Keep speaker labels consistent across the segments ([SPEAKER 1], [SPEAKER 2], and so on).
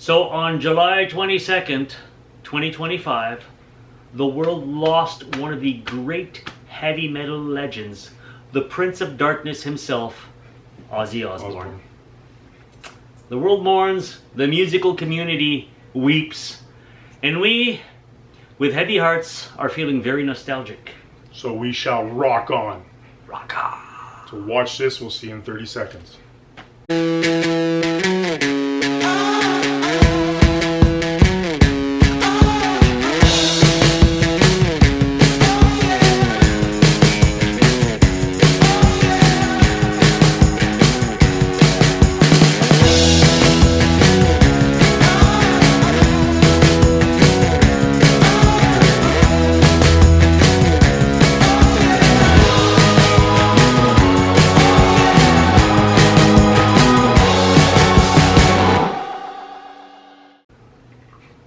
[SPEAKER 1] So on July 22nd, 2025, the world lost one of the great heavy metal legends, the Prince of Darkness himself, Ozzy Osbourne. The world mourns, the musical community weeps, and we, with heavy hearts, are feeling very nostalgic.
[SPEAKER 2] So we shall rock on.
[SPEAKER 1] Rock on.
[SPEAKER 2] So watch this, we'll see you in 30 seconds.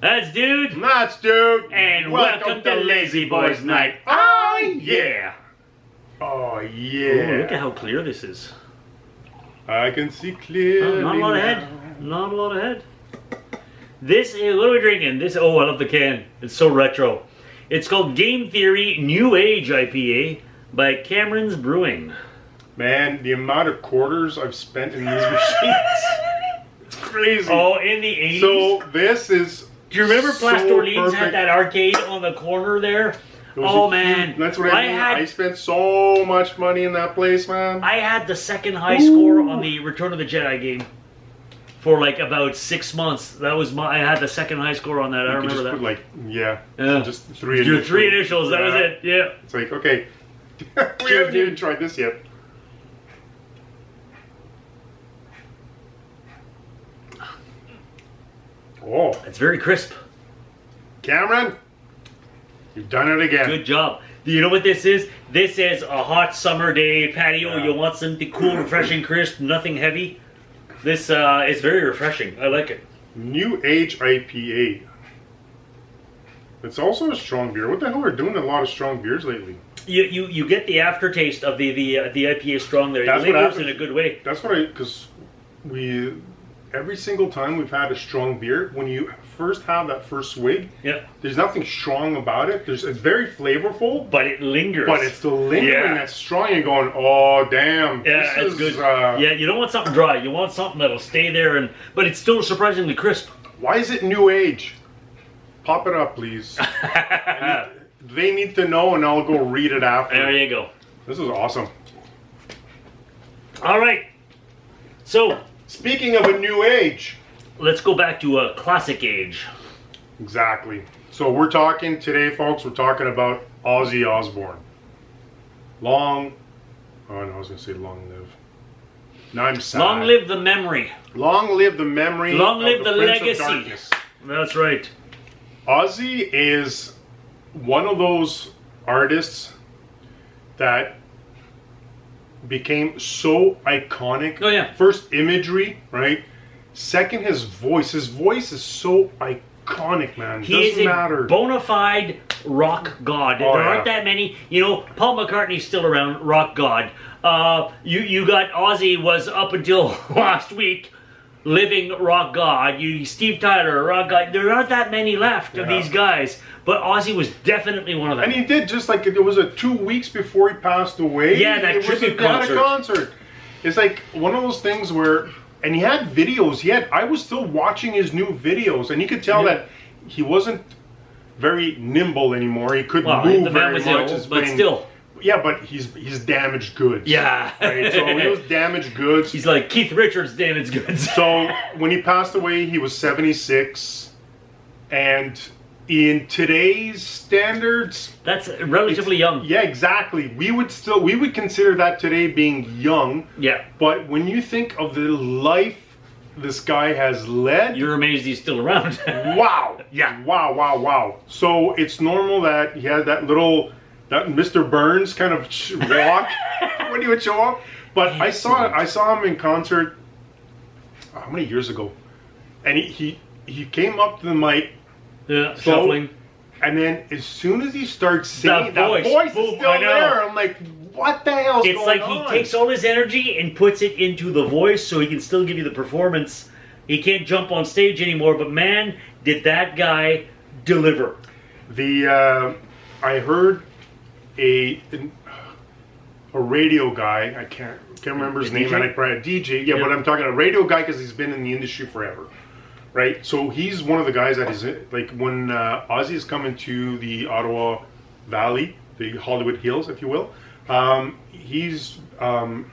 [SPEAKER 1] That's Dude.
[SPEAKER 2] That's Dude.
[SPEAKER 1] And welcome to Lazyboys Night.
[SPEAKER 2] Oh
[SPEAKER 1] Yeah.
[SPEAKER 2] Oh
[SPEAKER 1] Ooh,
[SPEAKER 2] yeah.
[SPEAKER 1] look at how clear this is.
[SPEAKER 2] I can see clearly.
[SPEAKER 1] Not a lot of head. Not a lot of head. This is, what are we drinking? This, oh, I love the can. It's so retro. It's called Game Theory New Age IPA by Cameron's Brewing.
[SPEAKER 2] Man, the amount of quarters I've spent in these machines. It's crazy.
[SPEAKER 1] Oh, in the 80s?
[SPEAKER 2] So this is.
[SPEAKER 1] Do you remember
[SPEAKER 2] so
[SPEAKER 1] Plaster Orleans
[SPEAKER 2] perfect.
[SPEAKER 1] had that arcade on the corner there? Oh man,
[SPEAKER 2] That's what I mean. I spent so much money in that place, man.
[SPEAKER 1] I had the second high score on the Return of the Jedi game for like about 6 months. That was I had the second high score on that. I remember
[SPEAKER 2] just
[SPEAKER 1] that.
[SPEAKER 2] Put like, yeah,
[SPEAKER 1] Yeah.
[SPEAKER 2] just three
[SPEAKER 1] Your
[SPEAKER 2] initials.
[SPEAKER 1] 3 initials. That was
[SPEAKER 2] Yeah.
[SPEAKER 1] it. Yeah.
[SPEAKER 2] It's like, okay, we
[SPEAKER 1] Cheers,
[SPEAKER 2] haven't even
[SPEAKER 1] dude.
[SPEAKER 2] tried this yet. Oh,
[SPEAKER 1] It's very crisp.
[SPEAKER 2] Cameron, you've done it again.
[SPEAKER 1] Good job. Do you know what this is? This is a hot summer day patio.
[SPEAKER 2] Yeah.
[SPEAKER 1] You want something cool, refreshing, crisp, nothing heavy. This is very refreshing. I like it.
[SPEAKER 2] New Age IPA. It's also a strong beer. What the hell are doing a lot of strong beers lately?
[SPEAKER 1] You get the aftertaste of the IPA strong there. It
[SPEAKER 2] That's what
[SPEAKER 1] lingers
[SPEAKER 2] happens.
[SPEAKER 1] in a good way.
[SPEAKER 2] That's what because every single time we've had a strong beer, when you first have that first swig,
[SPEAKER 1] Yeah.
[SPEAKER 2] there's nothing strong about it. It's very flavorful,
[SPEAKER 1] But it lingers.
[SPEAKER 2] but it's the lingering
[SPEAKER 1] Yeah.
[SPEAKER 2] that's strong. You're going, oh damn,
[SPEAKER 1] Yeah,
[SPEAKER 2] this
[SPEAKER 1] it's
[SPEAKER 2] is,
[SPEAKER 1] good. Yeah, you don't want something dry. You want something that'll stay there, but it's still surprisingly crisp.
[SPEAKER 2] Why is it New Age? Pop it up, please. They need to know, and I'll go read it after.
[SPEAKER 1] There you go.
[SPEAKER 2] This is awesome.
[SPEAKER 1] All right. So
[SPEAKER 2] Speaking of a new age.
[SPEAKER 1] let's go back to a classic age.
[SPEAKER 2] Exactly. So we're talking today, folks, we're talking about Ozzy Osbourne. I was going to say long live. Now I'm sad.
[SPEAKER 1] Long live the memory.
[SPEAKER 2] Long live the memory.
[SPEAKER 1] Long live
[SPEAKER 2] of
[SPEAKER 1] the
[SPEAKER 2] Prince of
[SPEAKER 1] legacy.
[SPEAKER 2] Darkness.
[SPEAKER 1] That's right.
[SPEAKER 2] Ozzy is one of those artists that became so iconic.
[SPEAKER 1] Oh, yeah.
[SPEAKER 2] First, imagery, right? Second, his voice. His voice is so iconic, man. It
[SPEAKER 1] He is
[SPEAKER 2] doesn't
[SPEAKER 1] a
[SPEAKER 2] matter.
[SPEAKER 1] bona fide rock god.
[SPEAKER 2] Oh,
[SPEAKER 1] there
[SPEAKER 2] yeah.
[SPEAKER 1] aren't that many. You know, Paul McCartney's still around, rock god. You got Ozzy was up until last week living rock god. Steve Tyler, rock god. There aren't that many left of
[SPEAKER 2] Yeah.
[SPEAKER 1] these guys, but Ozzy was definitely one of them.
[SPEAKER 2] And he did just like, it was 2 weeks before he passed away.
[SPEAKER 1] Yeah, that
[SPEAKER 2] it was
[SPEAKER 1] tribute
[SPEAKER 2] he had
[SPEAKER 1] concert.
[SPEAKER 2] a concert. It's like one of those things where, and he had videos. I was still watching his new videos, and you could tell that he wasn't very nimble anymore. He couldn't
[SPEAKER 1] Well,
[SPEAKER 2] move
[SPEAKER 1] the man
[SPEAKER 2] very
[SPEAKER 1] was
[SPEAKER 2] much.
[SPEAKER 1] ill,
[SPEAKER 2] It's
[SPEAKER 1] but
[SPEAKER 2] been-
[SPEAKER 1] still.
[SPEAKER 2] Yeah, but he's damaged goods.
[SPEAKER 1] Yeah.
[SPEAKER 2] Right? So he was damaged goods.
[SPEAKER 1] He's like Keith Richards, damaged goods.
[SPEAKER 2] So when he passed away, he was 76, and in today's standards,
[SPEAKER 1] That's relatively young.
[SPEAKER 2] yeah, exactly. We would consider that today being young.
[SPEAKER 1] Yeah.
[SPEAKER 2] But when you think of the life this guy has led,
[SPEAKER 1] You're amazed he's still around.
[SPEAKER 2] wow.
[SPEAKER 1] Yeah.
[SPEAKER 2] Wow. So it's normal that he had that Mr. Burns kind of walk when he would show up. But I saw him in concert how many years ago, and he came up to the mic,
[SPEAKER 1] Yeah, shuffling.
[SPEAKER 2] and then as soon as he starts singing, that
[SPEAKER 1] voice,
[SPEAKER 2] voice
[SPEAKER 1] boom,
[SPEAKER 2] is still
[SPEAKER 1] I know.
[SPEAKER 2] there. I'm like, what the hell is
[SPEAKER 1] It's
[SPEAKER 2] going
[SPEAKER 1] like
[SPEAKER 2] on?
[SPEAKER 1] he takes all his energy and puts it into the voice so he can still give you the performance He can't jump on stage anymore, but man, did that guy deliver.
[SPEAKER 2] I heard a radio guy. I can't remember his name. And I probably a DJ. Yeah, but I'm talking a radio guy because he's been in the industry forever, right? So he's one of the guys that is like when Ozzy is coming to the Ottawa Valley, the Hollywood Hills, if you will. He's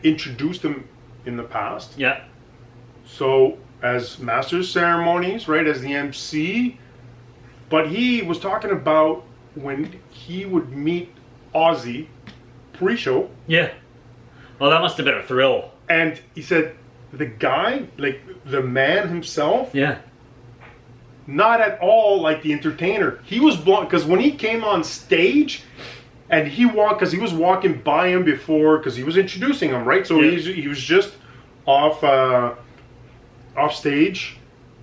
[SPEAKER 2] introduced him in the past.
[SPEAKER 1] Yeah.
[SPEAKER 2] So as master of ceremonies, right, as the MC, but he was talking about when he would meet Ozzy pre-show.
[SPEAKER 1] Yeah. Well, that must have been a thrill.
[SPEAKER 2] And he said the guy, like the man himself,
[SPEAKER 1] Yeah.
[SPEAKER 2] not at all like the entertainer. He was blown because when he came on stage and he walked, because he was walking by him before, because he was introducing him, right? So he was just off stage,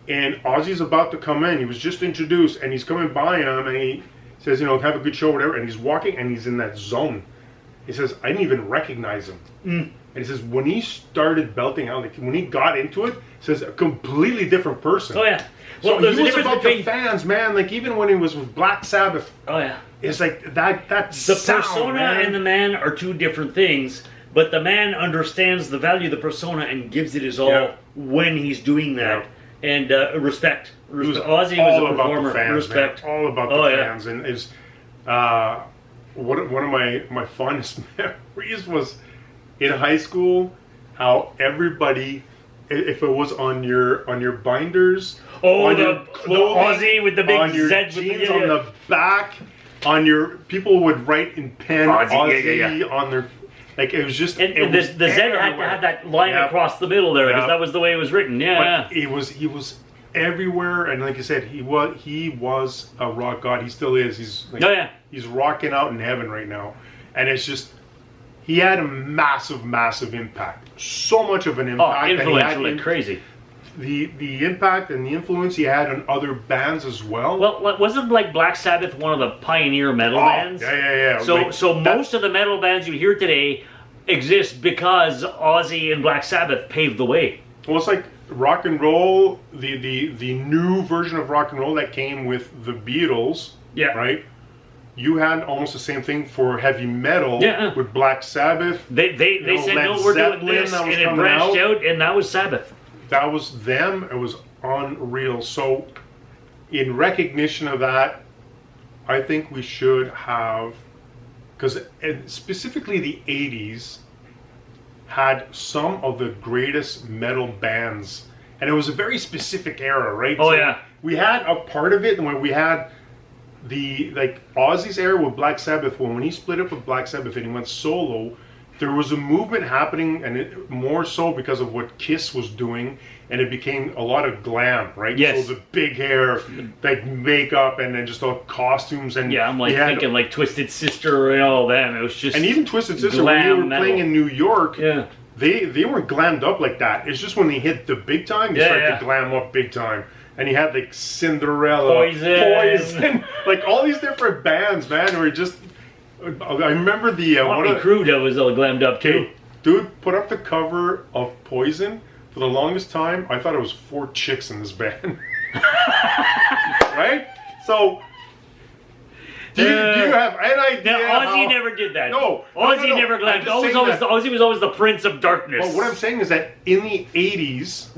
[SPEAKER 2] and Ozzy's about to come in. He was just introduced, and he's coming by him, and he says, you know, have a good show, whatever. And he's walking, and he's in that zone. He says, I didn't even recognize him. And he says, when he started belting out, like when he got into it, he says, a completely different person.
[SPEAKER 1] Oh, yeah. Well,
[SPEAKER 2] So he was about the fans, man. Like even when he was with Black Sabbath,
[SPEAKER 1] Oh, yeah.
[SPEAKER 2] it's like that.
[SPEAKER 1] The
[SPEAKER 2] sound,
[SPEAKER 1] persona
[SPEAKER 2] man.
[SPEAKER 1] and the man are two different things, but the man understands the value of the persona and gives it his all when he's doing that. And respect.
[SPEAKER 2] He was
[SPEAKER 1] Ozzy
[SPEAKER 2] all
[SPEAKER 1] was a
[SPEAKER 2] about
[SPEAKER 1] performer.
[SPEAKER 2] the fans,
[SPEAKER 1] Respect.
[SPEAKER 2] man. All about the fans, and is one of my fondest memories was in high school. How everybody, if it was on your binders,
[SPEAKER 1] Oh,
[SPEAKER 2] on
[SPEAKER 1] the
[SPEAKER 2] your clothing,
[SPEAKER 1] Ozzy with the big
[SPEAKER 2] on your
[SPEAKER 1] Z with
[SPEAKER 2] jeans on the back, on your people would write in pen Ozzy on their. Like it was just,
[SPEAKER 1] And the Z had to have that line across the middle there because that was the way it was written. Yeah,
[SPEAKER 2] but he was everywhere, and like I said, he was a rock god. He still is. He's like, he's rocking out in heaven right now, and it's just he had a massive impact. So much of an impact.
[SPEAKER 1] Oh, influential and crazy.
[SPEAKER 2] The impact and the influence he had on other bands as well.
[SPEAKER 1] Well, wasn't like Black Sabbath one of the pioneer metal bands?
[SPEAKER 2] Yeah.
[SPEAKER 1] So most of the metal bands you hear today exist because Ozzy and Black Sabbath paved the way.
[SPEAKER 2] Well, it's like rock and roll, the new version of rock and roll that came with the Beatles.
[SPEAKER 1] Yeah.
[SPEAKER 2] Right. You had almost the same thing for heavy metal with Black Sabbath.
[SPEAKER 1] They said no, we're doing this, and it branched out, and that was Sabbath.
[SPEAKER 2] That was them. It was unreal. So, in recognition of that, I think we should have, because specifically the 80s had some of the greatest metal bands. And it was a very specific era, right?
[SPEAKER 1] Oh,
[SPEAKER 2] so
[SPEAKER 1] yeah.
[SPEAKER 2] We had a part of it when we had the, like, Ozzy's era with Black Sabbath. When he split up with Black Sabbath and he went solo, there was a movement happening, and it, more so because of what Kiss was doing, and it became a lot of glam, right?
[SPEAKER 1] Yes.
[SPEAKER 2] So the big hair, like makeup, and then just all costumes, and
[SPEAKER 1] I'm like thinking like Twisted Sister and all that. It was just
[SPEAKER 2] and even Twisted Sister when they were playing in New York, they weren't glammed up like that. It's just when they hit the big time, they started to glam up big time. And you had like Cinderella, Poison, like all these different bands, man. Were just. I remember the
[SPEAKER 1] Motley Crue that was all glammed up too.
[SPEAKER 2] Dude put up the cover of Poison. For the longest time, I thought it was 4 chicks in this band. Right? So, do you have an idea?
[SPEAKER 1] Now, Ozzy never did that.
[SPEAKER 2] No.
[SPEAKER 1] Ozzy never glammed. Ozzy was always the Prince of Darkness.
[SPEAKER 2] Well, what I'm saying is that in the 80s,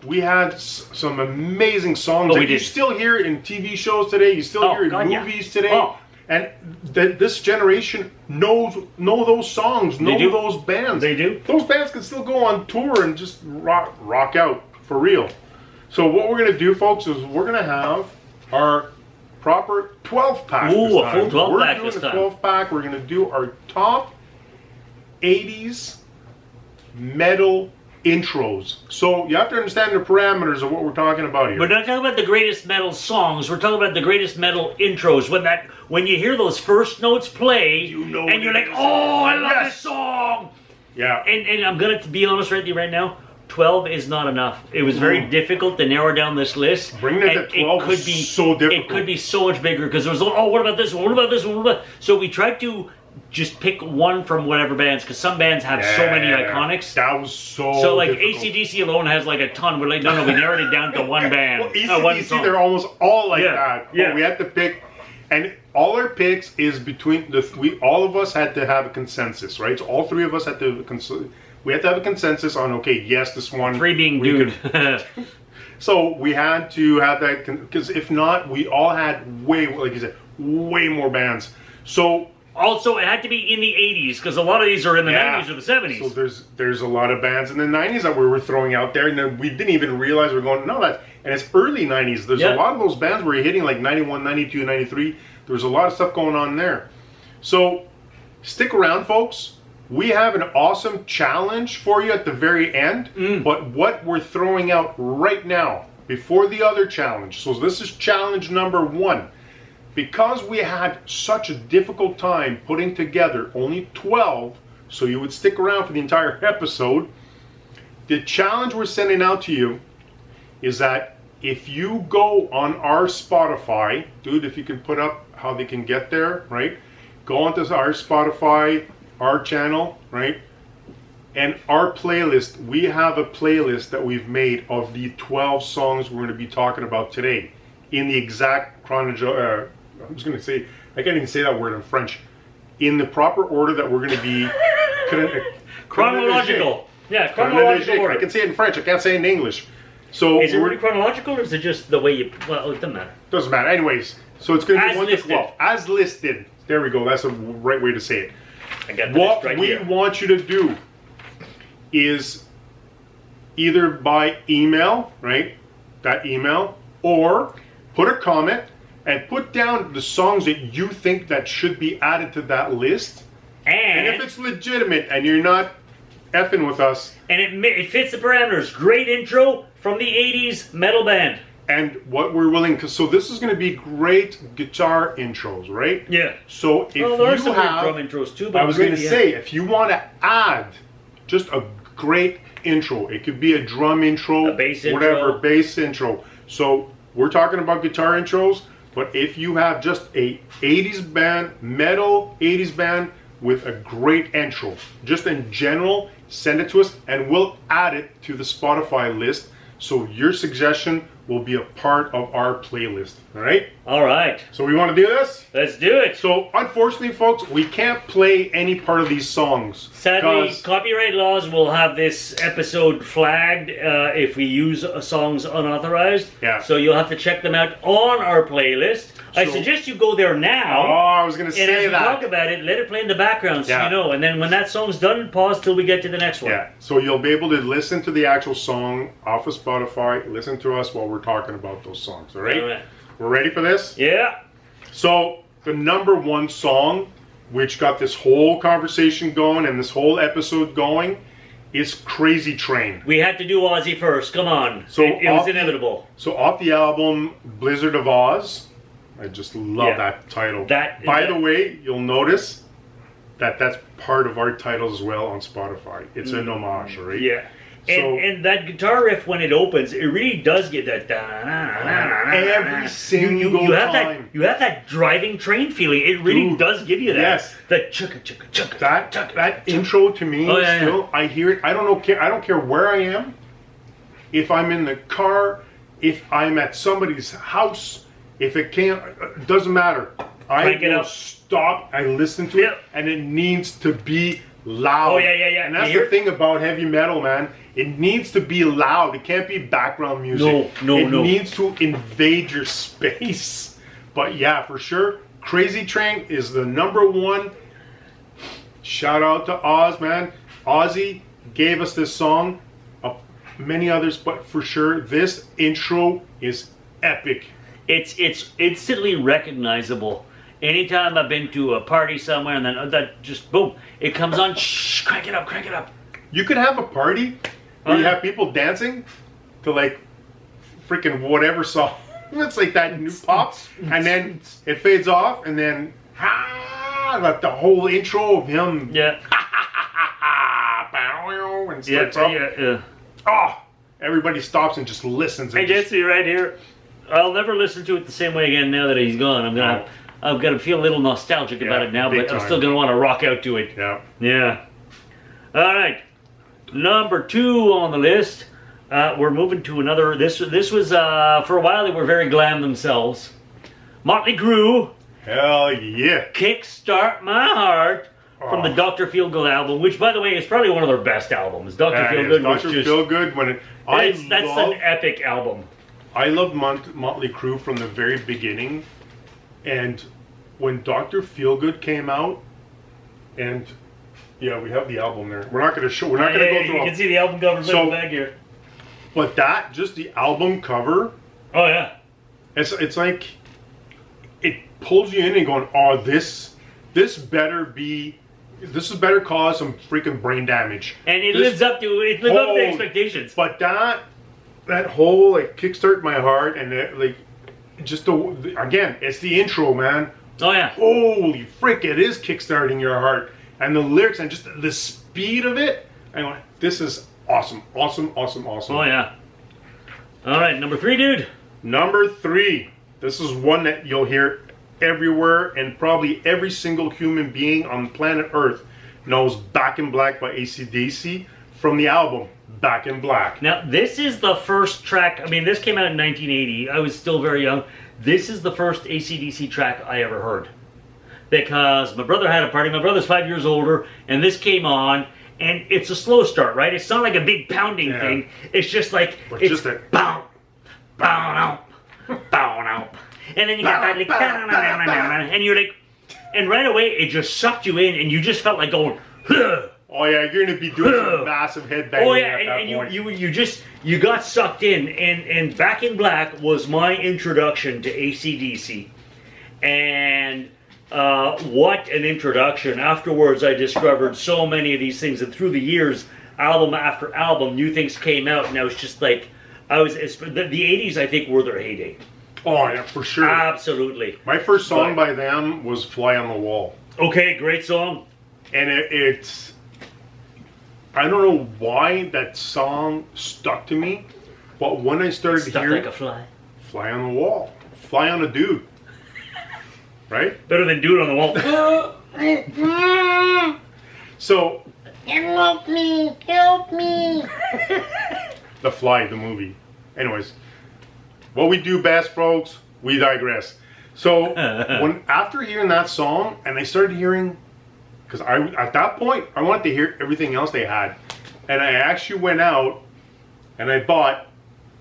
[SPEAKER 2] we had some amazing songs that you still hear in TV shows today. You still hear in movies today. And this generation know those songs, know those bands.
[SPEAKER 1] They do.
[SPEAKER 2] Those bands can still go on tour and just rock out for real. So what we're going to do, folks, is we're going to have our proper 12-pack.
[SPEAKER 1] Ooh, a full 12-pack this time.
[SPEAKER 2] We're doing a 12-pack. We're going to do our top 80s metal intros. So you have to understand the parameters of what we're talking about here.
[SPEAKER 1] We're not talking about the greatest metal songs. We're talking about the greatest metal intros. When you hear those first notes play, and you're like, "Oh, I love this song."
[SPEAKER 2] Yeah.
[SPEAKER 1] And I'm gonna be honest with you right now. 12 is not enough. It was very difficult to narrow down this list.
[SPEAKER 2] Bringing it to 12 is so difficult.
[SPEAKER 1] It could be so much bigger because there was, what about this one? What about this one? What about? So we tried to just pick one from whatever bands, because some bands have so many iconics.
[SPEAKER 2] That was so
[SPEAKER 1] like
[SPEAKER 2] difficult.
[SPEAKER 1] AC/DC alone has like a ton. We're like, no, we narrowed it down to one band.
[SPEAKER 2] Well,
[SPEAKER 1] one
[SPEAKER 2] AC/DC,
[SPEAKER 1] song.
[SPEAKER 2] they're almost all like that.
[SPEAKER 1] Yeah.
[SPEAKER 2] But we had to pick, and all our picks is between all of us had to have a consensus, right? So all three of us had to we had to have a consensus on, okay, yes, this one.
[SPEAKER 1] 3 being dude.
[SPEAKER 2] So we had to have that, because if not, we all had like you said, way more bands. So
[SPEAKER 1] also, it had to be in the 80s, because a lot of these are in the 90s or the 70s.
[SPEAKER 2] So there's a lot of bands in the 90s that we were throwing out there, and then we didn't even realize we were going, no, and it's early 90s. There's a lot of those bands where you're hitting like 91, 92, 93. There's a lot of stuff going on there. So stick around, folks. We have an awesome challenge for you at the very end, but what we're throwing out right now, before the other challenge, so this is challenge number 1. Because we had such a difficult time putting together only 12, so you would stick around for the entire episode, the challenge we're sending out to you is that if you go on our Spotify, dude, if you can put up how they can get there, right? Go onto our Spotify, our channel, right? And our playlist, we have a playlist that we've made of the 12 songs we're going to be talking about today in the exact chronological, I'm just going to say, I can't even say that word in French, in the proper order that we're going to be
[SPEAKER 1] chronological. Yeah, chronological order.
[SPEAKER 2] I can say it in French, I can't say it in English. So
[SPEAKER 1] is it really chronological, or is it just the way you, well, it doesn't matter.
[SPEAKER 2] Doesn't matter. Anyways, so it's going to be 1 to 12.
[SPEAKER 1] Listed.
[SPEAKER 2] As listed. There we go. That's the right way to say it.
[SPEAKER 1] I got
[SPEAKER 2] what
[SPEAKER 1] right
[SPEAKER 2] we
[SPEAKER 1] here.
[SPEAKER 2] want you to do is either by email, right? That email, or put a comment and put down the songs that you think that should be added to that list. And if it's legitimate and you're not effing with us,
[SPEAKER 1] and it fits the parameters, great intro from the 80s metal band.
[SPEAKER 2] And what we're willing to, so this is going to be great guitar intros, right?
[SPEAKER 1] Yeah.
[SPEAKER 2] So if
[SPEAKER 1] there are some
[SPEAKER 2] you
[SPEAKER 1] great
[SPEAKER 2] have,
[SPEAKER 1] drum intros too. But
[SPEAKER 2] I was going to say, if you want to add just a great intro, it could be a drum intro,
[SPEAKER 1] a bass
[SPEAKER 2] whatever,
[SPEAKER 1] intro.
[SPEAKER 2] bass intro. So we're talking about guitar intros, but if you have just a 80s band, metal 80s band with a great intro, just in general, send it to us and we'll add it to the Spotify list. So your suggestion will be a part of our playlist. All right?
[SPEAKER 1] All right.
[SPEAKER 2] So we want to do this?
[SPEAKER 1] Let's do it.
[SPEAKER 2] So unfortunately, folks, we can't play any part of these songs.
[SPEAKER 1] Sadly, copyright laws will have this episode flagged if we use songs unauthorized.
[SPEAKER 2] Yeah.
[SPEAKER 1] So you'll have to check them out on our playlist. I suggest you go there now.
[SPEAKER 2] Oh, I was going to say that.
[SPEAKER 1] And as we talk about it, let it play in the background so you know. And then when that song's done, pause till we get to the next one.
[SPEAKER 2] Yeah. So you'll be able to listen to the actual song off of Spotify. Listen to us while we're talking about those songs. All right?
[SPEAKER 1] All right.
[SPEAKER 2] We're ready for this?
[SPEAKER 1] Yeah.
[SPEAKER 2] So the number 1 song, which got this whole conversation going and this whole episode going, is Crazy Train.
[SPEAKER 1] We had to do Ozzy first. Come on. So it was inevitable.
[SPEAKER 2] So off the album Blizzard of Oz, I just love that title. By the way, you'll notice that that's part of our titles as well on Spotify. It's an homage, right?
[SPEAKER 1] Yeah.
[SPEAKER 2] So,
[SPEAKER 1] and that guitar riff, when it opens, it really does get that.
[SPEAKER 2] Every single time.
[SPEAKER 1] You have that driving train feeling. It really does give you that.
[SPEAKER 2] Yes.
[SPEAKER 1] The chugga chugga chugga.
[SPEAKER 2] That intro to me, I hear it. I don't care where I am. If I'm in the car, if I'm at somebody's house, if it can't, it doesn't matter. I will stop. I listen to it, and it needs to be loud.
[SPEAKER 1] Oh yeah.
[SPEAKER 2] And that's the thing about heavy metal, man. It needs to be loud. It can't be background music. No. It needs to invade your space. But yeah, for sure, Crazy Train is the number 1. Shout out to Oz, man. Ozzy gave us this song. Many others, but for sure, this intro is epic.
[SPEAKER 1] It's instantly recognizable. Anytime I've been to a party somewhere and then that just boom, it comes on. Shh, crank it up.
[SPEAKER 2] You could have a party where you have people dancing to like freaking whatever song. It's like that new pop, and then it fades off, and then like the whole intro of him.
[SPEAKER 1] Yeah.
[SPEAKER 2] And starts up.
[SPEAKER 1] Yeah.
[SPEAKER 2] Oh, everybody stops and just listens.
[SPEAKER 1] Hey Jesse, right here. I'll never listen to it the same way again now that he's gone. I'm gonna feel a little nostalgic about it now, but I'm still gonna want to rock out to it.
[SPEAKER 2] Yeah.
[SPEAKER 1] Yeah. All right. Number 2 on the list. We're moving to another. This was for a while they were very glam themselves. Motley Crue.
[SPEAKER 2] Hell yeah.
[SPEAKER 1] Kickstart My Heart from the Dr. Feelgood album, which by the way is probably one of their best albums. Dr. Feelgood was
[SPEAKER 2] Dr.
[SPEAKER 1] just
[SPEAKER 2] Feelgood
[SPEAKER 1] that's an epic album.
[SPEAKER 2] I loved Motley Crue from the very beginning, and when Dr. Feelgood came out, and yeah, we have the album there. We're not going to show. We're not going to go through.
[SPEAKER 1] You can see the album cover
[SPEAKER 2] So-
[SPEAKER 1] back here.
[SPEAKER 2] But just the album cover,
[SPEAKER 1] Oh yeah.
[SPEAKER 2] it's like it pulls you in and going, oh, this better cause some freaking brain damage.
[SPEAKER 1] And it lives up to expectations.
[SPEAKER 2] But that whole like kickstart my heart and like just again, it's the intro, man.
[SPEAKER 1] Oh yeah.
[SPEAKER 2] Holy frick, it is kickstarting your heart. And the lyrics and just the speed of it. I went, this is awesome.
[SPEAKER 1] Oh yeah. All right, number 3, dude.
[SPEAKER 2] Number 3. This is one that you'll hear everywhere, and probably every single human being on planet Earth knows Back in Black by AC/DC from the album Back in Black.
[SPEAKER 1] Now, this is the first track. I mean, this came out in 1980. I was still very young. This is the first AC/DC track I ever heard. Because my brother had a party. My brother's 5 years older, and this came on, and it's a slow start, right? It's not like a big pounding thing. It's just like, it's
[SPEAKER 2] just a
[SPEAKER 1] bow, bow, bow, bow. And then you got that, like, and you're like, and right away, it just sucked you in, and you just felt like going, huh.
[SPEAKER 2] Oh yeah, you're gonna be doing some massive headbanging.
[SPEAKER 1] Oh yeah,
[SPEAKER 2] at that point.
[SPEAKER 1] and you got sucked in, and Back in Black was my introduction to AC/DC, and what an introduction! Afterwards, I discovered so many of these things, and through the years, album after album, new things came out, and I was just like, the '80s, I think, were their heyday.
[SPEAKER 2] Oh yeah, for sure.
[SPEAKER 1] Absolutely.
[SPEAKER 2] My first song by them was "Fly on the Wall."
[SPEAKER 1] Okay, great song.
[SPEAKER 2] And it's, I don't know why that song stuck to me, but when I started
[SPEAKER 1] Stuck
[SPEAKER 2] hearing
[SPEAKER 1] like a fly.
[SPEAKER 2] "Fly on the Wall," fly on a dude, right?
[SPEAKER 1] Better than Dude on the Wall.
[SPEAKER 2] So,
[SPEAKER 3] Help me! Help me!
[SPEAKER 2] The Fly, the movie. Anyways, what we do best, folks, we digress. So, after hearing that song, and I started hearing, because at that point, I wanted to hear everything else they had. And I actually went out and I bought,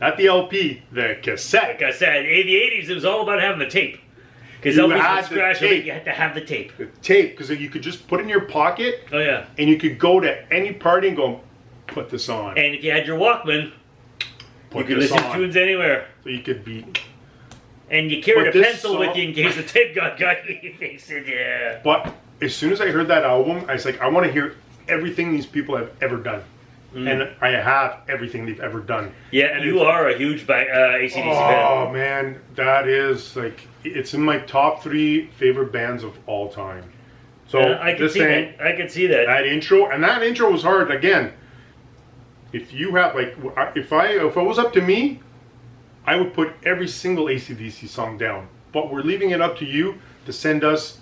[SPEAKER 2] not the LP, the cassette.
[SPEAKER 1] Like I said, in the '80s, it was all about having the tape. Because
[SPEAKER 2] You
[SPEAKER 1] LPs
[SPEAKER 2] had
[SPEAKER 1] would
[SPEAKER 2] the
[SPEAKER 1] scratch
[SPEAKER 2] tape.
[SPEAKER 1] it, you had to have the tape.
[SPEAKER 2] The tape, because you could just put it in your pocket
[SPEAKER 1] Oh yeah.
[SPEAKER 2] and you could go to any party and go, put this on.
[SPEAKER 1] And if you had your Walkman, you
[SPEAKER 2] Put
[SPEAKER 1] could
[SPEAKER 2] this
[SPEAKER 1] listen to
[SPEAKER 2] on.
[SPEAKER 1] tunes anywhere.
[SPEAKER 2] So you could be.
[SPEAKER 1] And you carried a
[SPEAKER 2] But this
[SPEAKER 1] pencil with
[SPEAKER 2] song-
[SPEAKER 1] you in case the tape got you. Fix it, yeah.
[SPEAKER 2] But as soon as I heard that album, I was like, I want to hear everything these people have ever done. And I have everything they've ever done.
[SPEAKER 1] Yeah,
[SPEAKER 2] And
[SPEAKER 1] you are a huge AC/DC fan.
[SPEAKER 2] Oh man, that is like, it's in my top 3 favorite bands of all time. So
[SPEAKER 1] I can
[SPEAKER 2] just
[SPEAKER 1] see
[SPEAKER 2] saying,
[SPEAKER 1] that. I can see that.
[SPEAKER 2] that intro was hard. Again, if you have like, if it was up to me, I would put every single AC/DC song down. But we're leaving it up to you to send us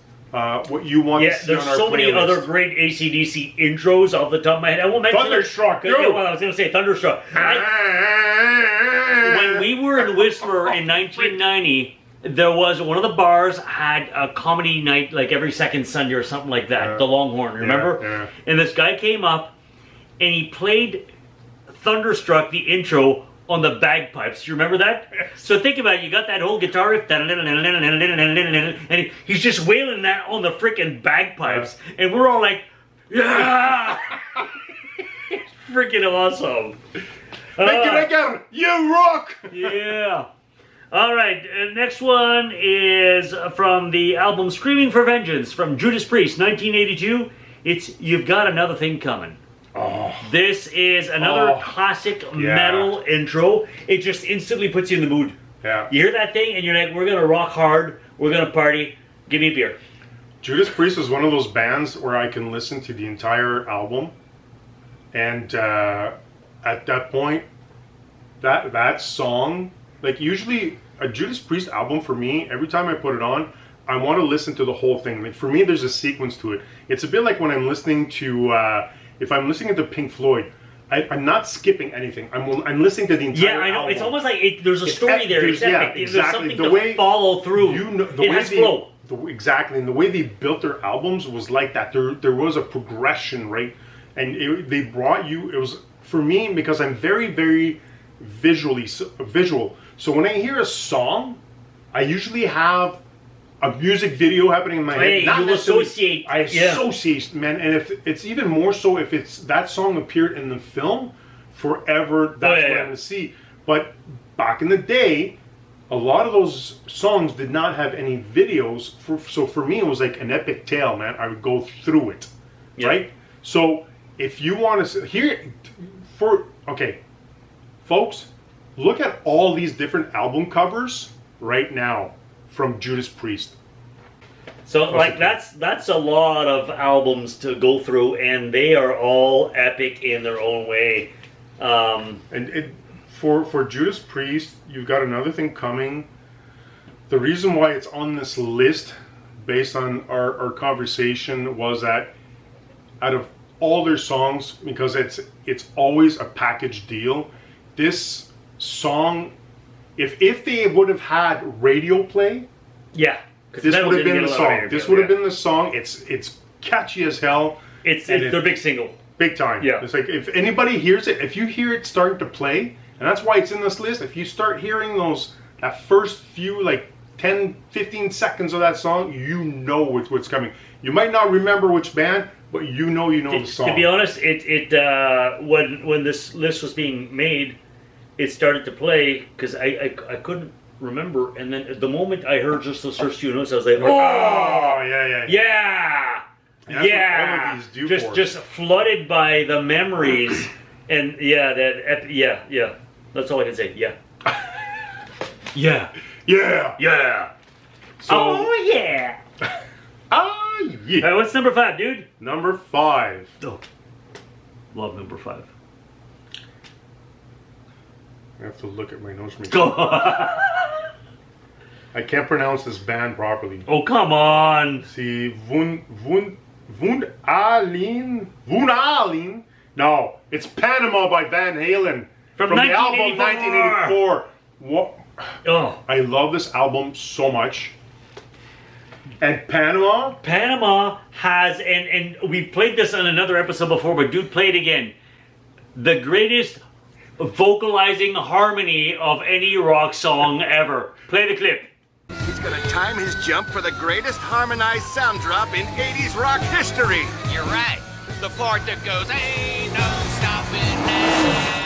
[SPEAKER 2] what you want to
[SPEAKER 1] Yeah,
[SPEAKER 2] see
[SPEAKER 1] there's
[SPEAKER 2] on our
[SPEAKER 1] so many
[SPEAKER 2] playlist.
[SPEAKER 1] other great AC/DC intros off the top of my head. I won't mention
[SPEAKER 2] Thunderstruck,
[SPEAKER 1] Yeah, well, I was going to say Thunderstruck. When we were in Whistler in 1990, there was one of the bars had a comedy night like every second Sunday or something like that.
[SPEAKER 2] Yeah.
[SPEAKER 1] The Longhorn, remember?
[SPEAKER 2] Yeah.
[SPEAKER 1] And this guy came up and he played Thunderstruck, the intro, on the bagpipes. Do you remember that? So think about it. You got that whole guitar riff, and he's just wailing that on the freaking bagpipes, and we're all like, yeah! It's freaking awesome.
[SPEAKER 2] Make it again! You rock!
[SPEAKER 1] Yeah. All right, next one is from the album Screaming for Vengeance from Judas Priest, 1982. It's You've Got Another Thing Coming.
[SPEAKER 2] Oh,
[SPEAKER 1] This is another classic metal intro. It just instantly puts you in the mood.
[SPEAKER 2] yeah.
[SPEAKER 1] You hear that thing and you're like, we're going to rock hard, we're going to party, give me a beer.
[SPEAKER 2] Judas Priest is one of those bands where I can listen to the entire album, and at that point, that song, like usually a Judas Priest album for me, every time I put it on, I want to listen to the whole thing. Like for me, there's a sequence to it. It's a bit like when I'm listening to, if I'm listening to Pink Floyd, I'm not skipping anything. I'm listening to the entire
[SPEAKER 1] Yeah, I know.
[SPEAKER 2] album.
[SPEAKER 1] It's almost like there's a story there.
[SPEAKER 2] There's, yeah,
[SPEAKER 1] There's
[SPEAKER 2] exactly.
[SPEAKER 1] something to follow through.
[SPEAKER 2] You know,
[SPEAKER 1] it has flow.
[SPEAKER 2] Exactly, and the way they built their albums was like that. There was a progression, right? And they brought you. It was for me because I'm very, very visual. So when I hear a song, I usually have a music video happening in my head. Not
[SPEAKER 1] you associate.
[SPEAKER 2] I associate, man. And if it's even more so if it's that song appeared in the film, forever, that's what I'm going to see. But back in the day, a lot of those songs did not have any videos. So for me, it was like an epic tale, man. I would go through it, right? So if you want to hear, okay, folks, look at all these different album covers right now from Judas Priest.
[SPEAKER 1] So like that's a lot of albums to go through, and they are all epic in their own way.
[SPEAKER 2] For Judas Priest, you've got another thing coming. The reason why it's on this list, based on our conversation, was that out of all their songs, because it's always a package deal, this song, if they would have had radio play, this would have been the song. This would have been the song. It's catchy as hell.
[SPEAKER 1] It's their big single.
[SPEAKER 2] Big time.
[SPEAKER 1] Yeah.
[SPEAKER 2] It's like if anybody hears it, if you hear it starting to play, and that's why it's in this list, if you start hearing that first few like 10, 15 seconds of that song, you know what's coming. You might not remember which band, but you know the song.
[SPEAKER 1] To be honest, when this list was being made, it started to play because I couldn't remember, and then the moment I heard just those first few notes, I was like, just flooded by the memories, and that's all I can say. So, oh yeah. What's number 5, dude?
[SPEAKER 2] Number 5.
[SPEAKER 1] Oh, love number 5.
[SPEAKER 2] I have to look at my notes.
[SPEAKER 1] Go.
[SPEAKER 2] I can't pronounce this band properly.
[SPEAKER 1] Oh, come on.
[SPEAKER 2] See, Vun-Alin. No, it's Panama by Van Halen.
[SPEAKER 1] From
[SPEAKER 2] the album 1984. What?
[SPEAKER 1] Oh.
[SPEAKER 2] I love this album so much. And Panama
[SPEAKER 1] has, and we've played this on another episode before, but dude, play it again. The greatest vocalizing harmony of any rock song ever. Play the clip.
[SPEAKER 4] He's gonna time his jump for the greatest harmonized sound drop in 80s rock history.
[SPEAKER 5] You're right. The part that goes, ain't no stopping now.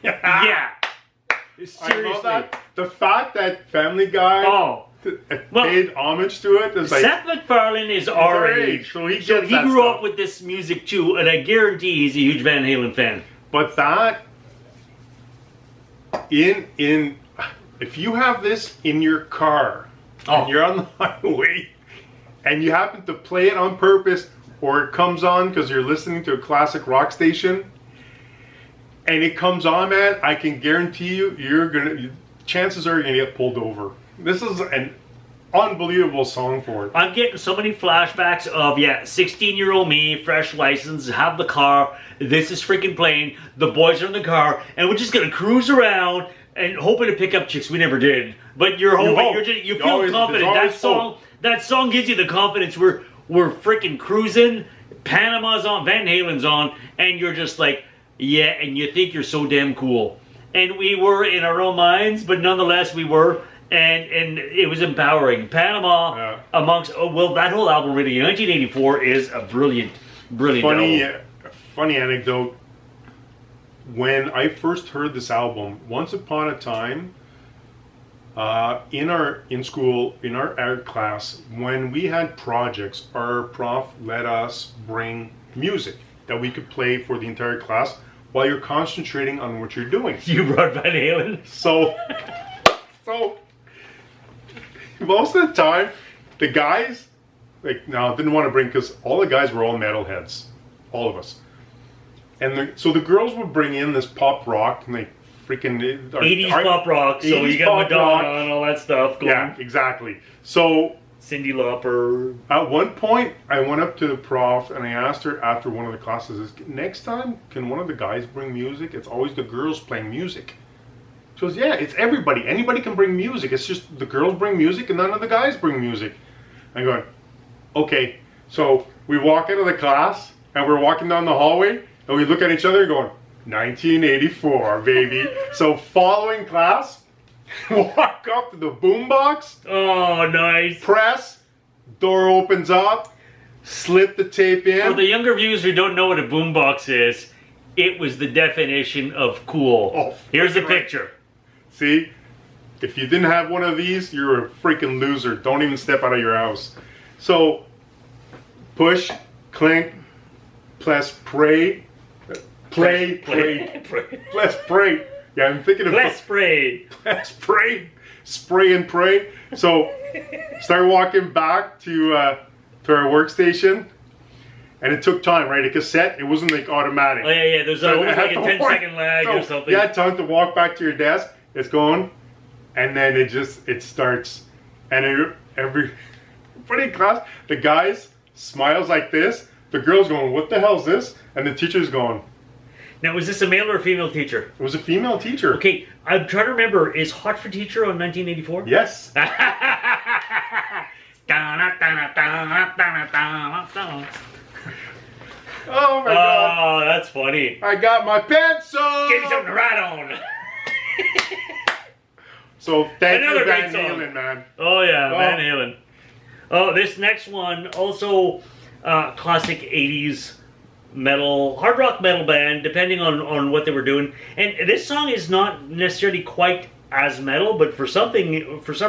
[SPEAKER 1] Yeah. Seriously.
[SPEAKER 2] I love that. The fact that Family Guy paid homage to it is like...
[SPEAKER 1] Seth MacFarlane is our age.
[SPEAKER 2] So he
[SPEAKER 1] grew up with this music too, and I guarantee he's a huge Van Halen fan.
[SPEAKER 2] But that... If you have this in your car, and you're on the highway, and you happen to play it on purpose, or it comes on because you're listening to a classic rock station, and it comes on, man, I can guarantee you, chances are you're gonna get pulled over. This is an unbelievable song for it.
[SPEAKER 1] I'm getting so many flashbacks of 16-year-old me, fresh license, have the car. This is freaking playing. The boys are in the car, and we're just gonna cruise around and hoping to pick up chicks. We never did, but you're hoping. You feel confident. That song gives you the confidence. We're freaking cruising. Panama's on, Van Halen's on, and you're just like. Yeah, and you think you're so damn cool. And we were in our own minds, but nonetheless we were. And it was empowering. Panama, amongst, that whole album really, 1984 is a brilliant album.
[SPEAKER 2] Funny anecdote. When I first heard this album, once upon a time, in school, in our art class, when we had projects, our prof let us bring music that we could play for the entire class while you're concentrating on what you're doing.
[SPEAKER 1] You brought Van Halen?
[SPEAKER 2] So most of the time, the guys, didn't want to bring, because all the guys were all metalheads. all of us. And so the girls would bring in this pop rock, and they freaking
[SPEAKER 1] 80s pop rock. So you got Madonna and all that stuff going.
[SPEAKER 2] Yeah, exactly. So
[SPEAKER 1] Cyndi Lauper.
[SPEAKER 2] at one point, I went up to the prof and I asked her after one of the classes, next time, can one of the guys bring music? It's always the girls playing music. She goes, yeah, it's everybody. Anybody can bring music. It's just the girls bring music and none of the guys bring music. I'm going, okay. So we walk into the class and we're walking down the hallway and we look at each other going, 1984, baby. So following class, walk up to the boombox.
[SPEAKER 1] Oh, nice.
[SPEAKER 2] Press, door opens up, slip the tape in.
[SPEAKER 1] For the younger viewers who don't know what a boombox is, it was the definition of cool.
[SPEAKER 2] Oh,
[SPEAKER 1] here's a
[SPEAKER 2] right.
[SPEAKER 1] picture.
[SPEAKER 2] See, if you didn't have one of these, you're a freaking loser. Don't even step out of your house. So, push, clink, press, pray, play, press, pray. Yeah, I'm thinking of
[SPEAKER 1] Press, pray.
[SPEAKER 2] press, pray, spray and pray. So, start walking back to our workstation, and it took time, right? A cassette, it wasn't like automatic.
[SPEAKER 1] Oh yeah, there's
[SPEAKER 2] So
[SPEAKER 1] always
[SPEAKER 2] I
[SPEAKER 1] like
[SPEAKER 2] had
[SPEAKER 1] a
[SPEAKER 2] to
[SPEAKER 1] 10-second lag
[SPEAKER 2] so
[SPEAKER 1] or something.
[SPEAKER 2] You had time to walk back to your desk. It's going, and then it starts, and every in class, the guys smiles like this. The girls going, "What the hell's this?" And the teacher's going.
[SPEAKER 1] Now, was this a male or a female teacher?
[SPEAKER 2] It was a female teacher.
[SPEAKER 1] Okay, I'm trying to remember. Is Hot for Teacher on 1984?
[SPEAKER 2] Yes. Oh my God.
[SPEAKER 1] Oh, that's funny.
[SPEAKER 2] I got my pencil.
[SPEAKER 1] Give me something to write on.
[SPEAKER 2] So thank
[SPEAKER 1] Another
[SPEAKER 2] you,
[SPEAKER 1] great
[SPEAKER 2] Van
[SPEAKER 1] song.
[SPEAKER 2] Halen, man.
[SPEAKER 1] Oh yeah,
[SPEAKER 2] Oh.
[SPEAKER 1] Van Halen. Oh, this next one also classic 80s metal, hard rock metal band, depending on what they were doing. And this song is not necessarily quite as metal, but for some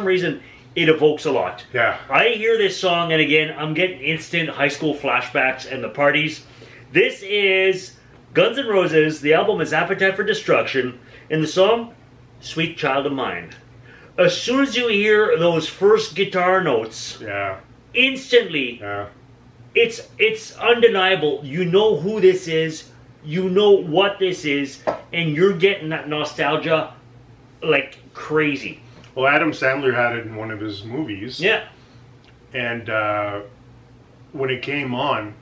[SPEAKER 1] reason, it evokes a lot.
[SPEAKER 2] Yeah.
[SPEAKER 1] I hear this song, and again, I'm getting instant high school flashbacks and the parties. This is Guns N' Roses. The album is Appetite for Destruction, and the song, Sweet Child of Mine. As soon as you hear those first guitar notes,
[SPEAKER 2] Yeah.
[SPEAKER 1] instantly,
[SPEAKER 2] Yeah.
[SPEAKER 1] it's undeniable. You know who this is, you know what this is, and you're getting that nostalgia like crazy.
[SPEAKER 2] Well, Adam Sandler had it in one of his movies.
[SPEAKER 1] Yeah.
[SPEAKER 2] And when it came on,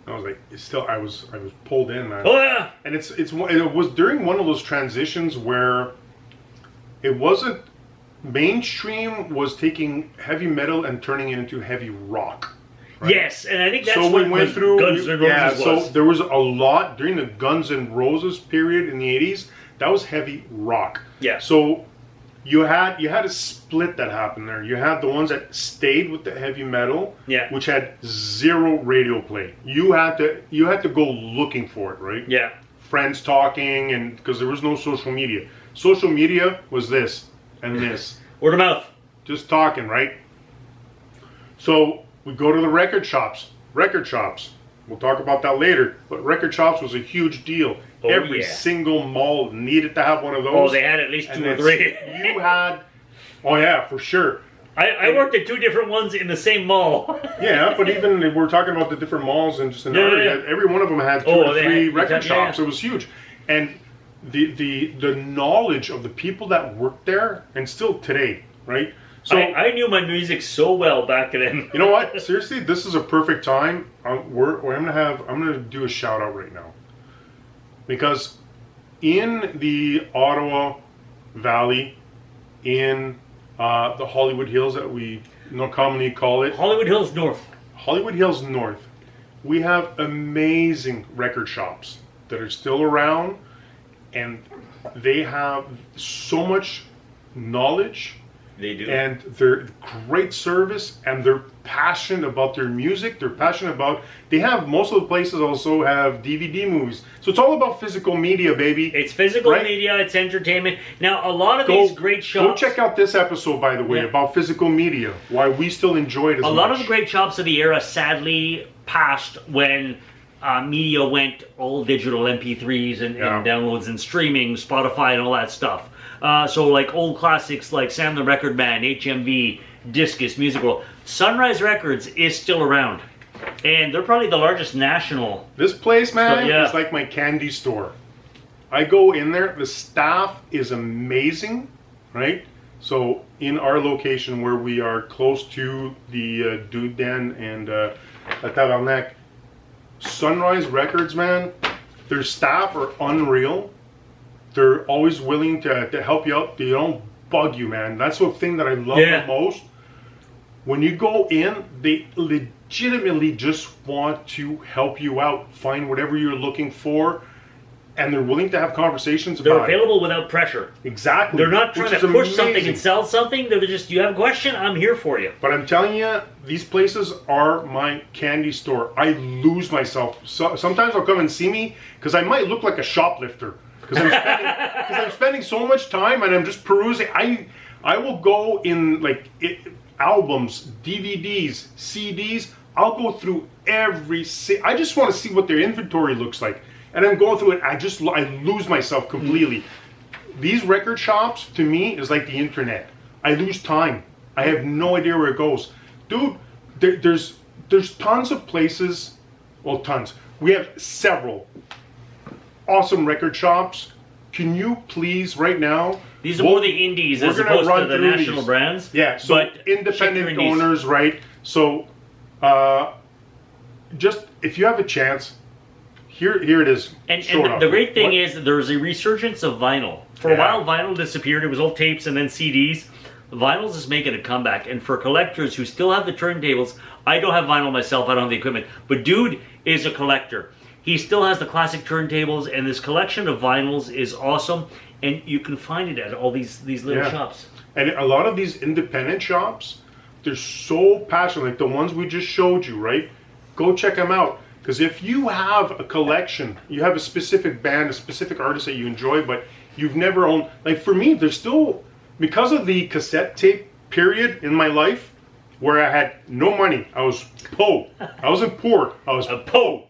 [SPEAKER 2] I was like, I was pulled in, man.
[SPEAKER 1] Oh yeah.
[SPEAKER 2] And it was during one of those transitions where it wasn't mainstream was taking heavy metal and turning it into heavy rock. Right?
[SPEAKER 1] Yes, and I think that's
[SPEAKER 2] so
[SPEAKER 1] what
[SPEAKER 2] we went through.
[SPEAKER 1] Guns N' Roses
[SPEAKER 2] so
[SPEAKER 1] was.
[SPEAKER 2] there was a lot during the Guns N' Roses period in the '80s. That was heavy rock.
[SPEAKER 1] Yeah.
[SPEAKER 2] So you had a split that happened there. You had the ones that stayed with the heavy metal,
[SPEAKER 1] Yeah.
[SPEAKER 2] which had zero radio play. You had to go looking for it, right?
[SPEAKER 1] Yeah.
[SPEAKER 2] Friends talking, and because there was no social media. Social media was this and this,
[SPEAKER 1] Word of mouth.
[SPEAKER 2] just talking, right? So we go to the record shops. Record shops. We'll talk about that later. But record shops was a huge deal.
[SPEAKER 1] Oh,
[SPEAKER 2] Every
[SPEAKER 1] yeah.
[SPEAKER 2] single mall needed to have one of those.
[SPEAKER 1] Oh, they had at least
[SPEAKER 2] And
[SPEAKER 1] two or
[SPEAKER 2] then
[SPEAKER 1] three.
[SPEAKER 2] You had, oh yeah, for sure.
[SPEAKER 1] I worked at two different ones in the same mall.
[SPEAKER 2] Yeah, but even if we're talking about the different malls and just in
[SPEAKER 1] Yeah,
[SPEAKER 2] our area,
[SPEAKER 1] yeah.
[SPEAKER 2] every one of them had two
[SPEAKER 1] Oh,
[SPEAKER 2] or
[SPEAKER 1] they
[SPEAKER 2] three
[SPEAKER 1] had-
[SPEAKER 2] record
[SPEAKER 1] yeah,
[SPEAKER 2] shops.
[SPEAKER 1] yeah.
[SPEAKER 2] It was huge, and the knowledge of the people that worked there, and still today, right? So
[SPEAKER 1] I knew my music so well back then.
[SPEAKER 2] you know what? Seriously, this is a perfect time. I'm gonna do a shout out right now, because in the Ottawa Valley, in the Hollywood Hills that we commonly call it,
[SPEAKER 1] Hollywood Hills North.
[SPEAKER 2] Hollywood Hills North, we have amazing record shops that are still around, and they have so much knowledge.
[SPEAKER 1] They do.
[SPEAKER 2] And they're great service, and they're passionate about their music. They're passionate about. They have most of the places also have DVD movies, so it's all about physical media, baby.
[SPEAKER 1] It's physical
[SPEAKER 2] Right?
[SPEAKER 1] media. It's entertainment. Now, a lot of these great shops.
[SPEAKER 2] Go check out this episode, by the way,
[SPEAKER 1] Yeah.
[SPEAKER 2] about physical media. Why we still enjoy it as
[SPEAKER 1] A
[SPEAKER 2] much.
[SPEAKER 1] lot of the great shops of the era sadly passed when media went all digital MP3s and downloads and streaming, Spotify and all that stuff. So like old classics like Sam the Record Man, HMV, Discus, Music World. Sunrise Records is still around. And they're probably the largest national.
[SPEAKER 2] This place, man,
[SPEAKER 1] yeah.
[SPEAKER 2] is like my candy store. I go in there, the staff is amazing, right? So in our location where we are close to the Dude Den and La Tabarnak, Sunrise Records, man, their staff are unreal. They're always willing to help you out. They don't bug you, man. That's the thing that I love the most. When you go in, they legitimately just want to help you out, find whatever you're looking for, and they're willing to have conversations about it.
[SPEAKER 1] They're available without pressure.
[SPEAKER 2] Exactly.
[SPEAKER 1] They're not trying
[SPEAKER 2] Which
[SPEAKER 1] to
[SPEAKER 2] is
[SPEAKER 1] push something
[SPEAKER 2] amazing.
[SPEAKER 1] and sell something. They're just, you have a question, I'm here for you.
[SPEAKER 2] But I'm telling you, these places are my candy store. I lose myself. So, sometimes I'll come and see me because I might look like a shoplifter because I'm spending so much time and I'm just perusing. I will go in like albums, DVDs, CDs. I'll go through I just want to see what their inventory looks like. And I'm going through it. I lose myself completely. These record shops, to me, is like the internet. I lose time. I have no idea where it goes. Dude, there's tons of places. Well, tons. We have several awesome record shops. Can you please, right now...
[SPEAKER 1] These are more the indies as opposed to the national brands.
[SPEAKER 2] Yeah, so
[SPEAKER 1] but
[SPEAKER 2] independent owners, right? So, just, if you have a chance... Here it is.
[SPEAKER 1] And the great thing is that there's a resurgence of vinyl. For a while, vinyl disappeared. It was old tapes and then CDs. Vinyl's is making a comeback. And for collectors who still have the turntables, I don't have vinyl myself. I don't have the equipment. But Dude is a collector. He still has the classic turntables, and this collection of vinyls is awesome. And you can find it at all these little shops.
[SPEAKER 2] And a lot of these independent shops, they're so passionate. Like the ones we just showed you, right? Go check them out. Because if you have a collection, you have a specific band, a specific artist that you enjoy, but you've never owned... Like for me, there's still... Because of the cassette tape period in my life, where I had no money, I was poor. I wasn't poor, I was poor.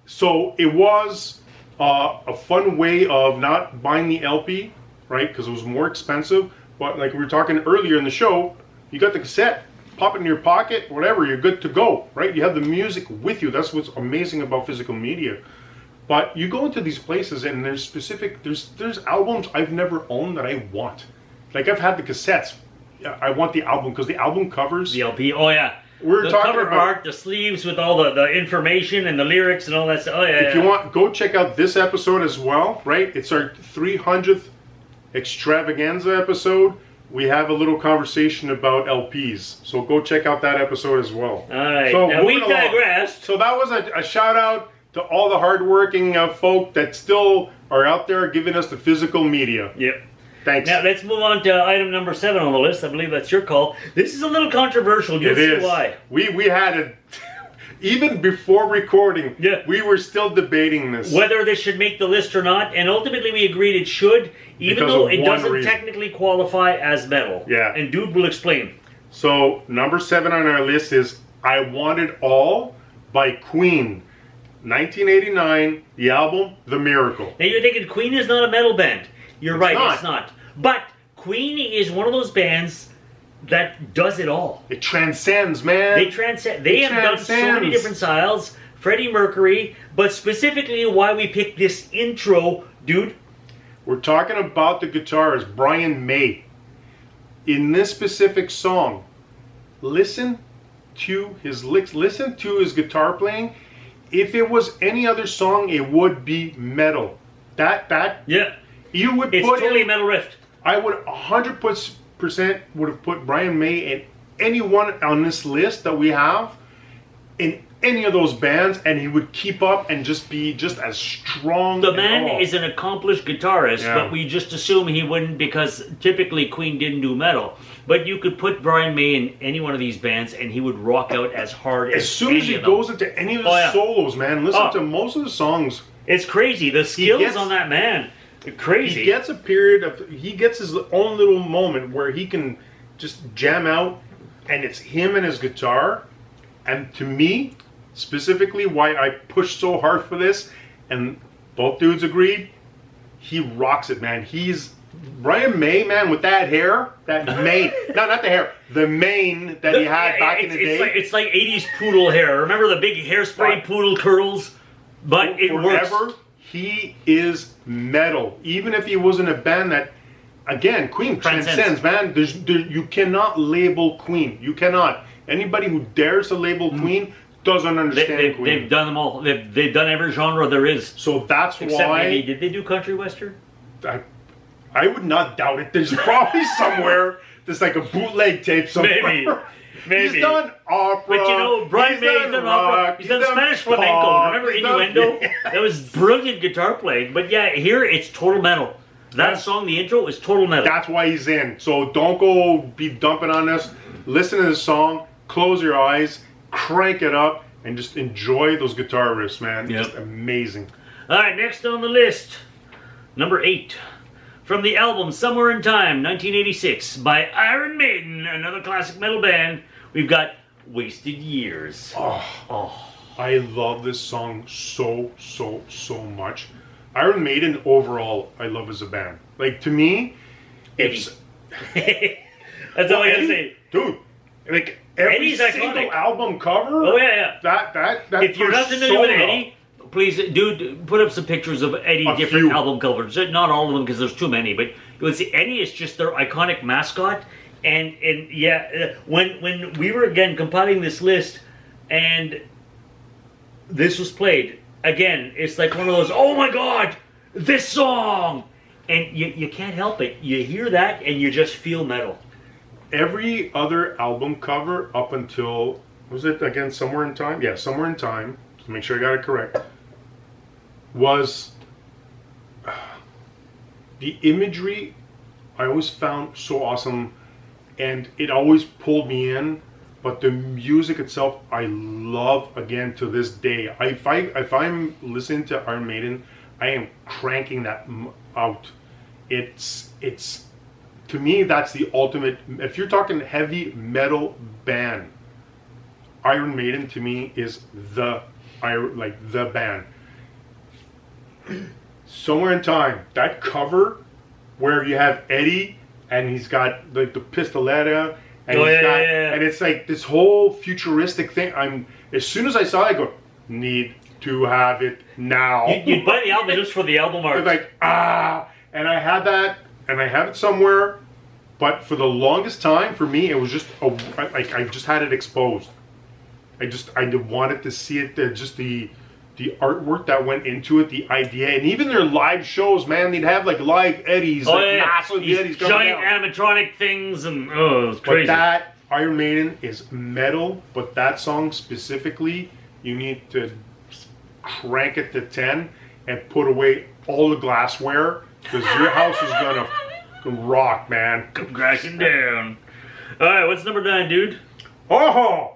[SPEAKER 2] So it was a fun way of not buying the LP, right? Because it was more expensive. But like we were talking earlier in the show, you got the cassette. Pop it in your pocket, whatever, you're good to go, right? You have the music with you. That's what's amazing about physical media. But you go into these places and there's albums I've never owned that I want. Like I've had the cassettes. I want the album because the album covers.
[SPEAKER 1] The LP, oh yeah.
[SPEAKER 2] We're
[SPEAKER 1] the
[SPEAKER 2] talking
[SPEAKER 1] cover
[SPEAKER 2] about
[SPEAKER 1] art, the sleeves with all the information and the lyrics and all that stuff. Oh yeah.
[SPEAKER 2] If you want, go check out this episode as well, right? It's our 300th extravaganza episode. We have a little conversation about LPs, so go check out that episode as well.
[SPEAKER 1] All right,
[SPEAKER 2] so
[SPEAKER 1] now we digressed.
[SPEAKER 2] So that was a shout out to all the hardworking folk that still are out there giving us the physical media.
[SPEAKER 1] Yep.
[SPEAKER 2] Thanks.
[SPEAKER 1] Now let's move on to item number 7 on the list. I believe that's your call. This is a little controversial. You'll see why.
[SPEAKER 2] We had it. Even before recording, we were still debating this.
[SPEAKER 1] Whether this should make the list or not, and ultimately we agreed it should, even though it doesn't technically qualify as metal.
[SPEAKER 2] Yeah.
[SPEAKER 1] And Dude will explain.
[SPEAKER 2] So, number 7 on our list is I Want It All by Queen. 1989, the album, The Miracle.
[SPEAKER 1] Now you're thinking Queen is not a metal band. You're right, it's not. But Queen is one of those bands that does it all.
[SPEAKER 2] It transcends, man.
[SPEAKER 1] They transcend. They have done so many different styles. Freddie Mercury, but specifically why we picked this intro, Dude.
[SPEAKER 2] We're talking about the guitarist, Brian May. In this specific song, listen to his licks, listen to his guitar playing. If it was any other song, it would be metal.
[SPEAKER 1] Yeah.
[SPEAKER 2] You would
[SPEAKER 1] it's
[SPEAKER 2] put
[SPEAKER 1] totally metal riff.
[SPEAKER 2] I would 100% would have put Brian May and anyone on this list that we have in any of those bands, and he would keep up and just be just as strong.
[SPEAKER 1] The man is an accomplished guitarist, but we just assume he wouldn't because typically Queen didn't do metal. But you could put Brian May in any one of these bands and he would rock out as hard as
[SPEAKER 2] soon as he goes into any of the solos, man. Listen to most of the songs.
[SPEAKER 1] It's crazy. The skills on that man. Crazy.
[SPEAKER 2] He gets a period of, he gets his own little moment where he can just jam out, and it's him and his guitar. And to me, specifically, why I pushed so hard for this, and both dudes agreed, he rocks it, man. He's Brian May, man, with that hair, that mane, no, not the hair, the mane that he had back in the day.
[SPEAKER 1] It's like 80s poodle hair. Remember the big hairspray poodle curls? But it works.
[SPEAKER 2] He is metal. Even if he was in a band that, again, Queen transcends, man. You cannot label Queen. You cannot. Anybody who dares to label Queen doesn't understand Queen.
[SPEAKER 1] They've done them all. They've done every genre there is.
[SPEAKER 2] So that's
[SPEAKER 1] Except
[SPEAKER 2] why.
[SPEAKER 1] Maybe, did they do country western?
[SPEAKER 2] I would not doubt it. There's probably somewhere there's like a bootleg tape somewhere.
[SPEAKER 1] Maybe.
[SPEAKER 2] He's done opera.
[SPEAKER 1] But you know, Brian May, he's done opera. He's done Spanish flamenco. Remember Innuendo? That was brilliant guitar playing. But yeah, here it's total metal. That song, the intro, is total metal.
[SPEAKER 2] That's why he's in. So don't go be dumping on this. Listen to the song, close your eyes, crank it up, and just enjoy those guitar riffs, man.
[SPEAKER 1] Yep.
[SPEAKER 2] Just amazing.
[SPEAKER 1] All right, next on the list, number 8. From the album Somewhere in Time, 1986, by Iron Maiden, another classic metal band, we've got Wasted Years.
[SPEAKER 2] I love this song so much. Iron Maiden overall, I love as a band. Like, to me, it's...
[SPEAKER 1] That's all I gotta say.
[SPEAKER 2] Dude, like, every
[SPEAKER 1] Eddie's
[SPEAKER 2] single
[SPEAKER 1] iconic.
[SPEAKER 2] album cover...
[SPEAKER 1] Oh, yeah.
[SPEAKER 2] That
[SPEAKER 1] If you're not familiar with
[SPEAKER 2] persona.
[SPEAKER 1] Eddie, please do put up some pictures of Eddie, different
[SPEAKER 2] few.
[SPEAKER 1] album covers. Not all of them, because there's too many, but you would see Eddie is just their iconic mascot. And yeah, when we were again compiling this list, and this was played again, it's like one of those, oh my God, this song, and you can't help it. You hear that and you just feel metal.
[SPEAKER 2] Every other album cover up until, was it again Somewhere in Time? Yeah, Somewhere in Time. To make sure I got it correct. Was the imagery I always found so awesome, and it always pulled me in. But the music itself, I love again to this day. If I'm listening to Iron Maiden, I am cranking that out. It's to me, that's the ultimate. If you're talking heavy metal band, Iron Maiden to me is the band. Somewhere in Time, that cover where you have Eddie and he's got like the pistoletta and and it's like this whole futuristic thing. As soon as I saw it, I go, need to have it now.
[SPEAKER 1] You'd buy the album just for the album art.
[SPEAKER 2] It's like, and I had that, and I have it somewhere, but for the longest time, for me, it was just, I just had it exposed. I wanted to see it, just the artwork that went into it, the idea, and even their live shows, man, they'd have like live Eddies, massive Eddies coming
[SPEAKER 1] giant
[SPEAKER 2] down.
[SPEAKER 1] animatronic things, and it was crazy.
[SPEAKER 2] But that Iron Maiden is metal, but that song specifically, you need to crank it to 10 and put away all the glassware, because your house is gonna rock, man.
[SPEAKER 1] Come crashing down. All right, what's number 9, dude?
[SPEAKER 2] Oh,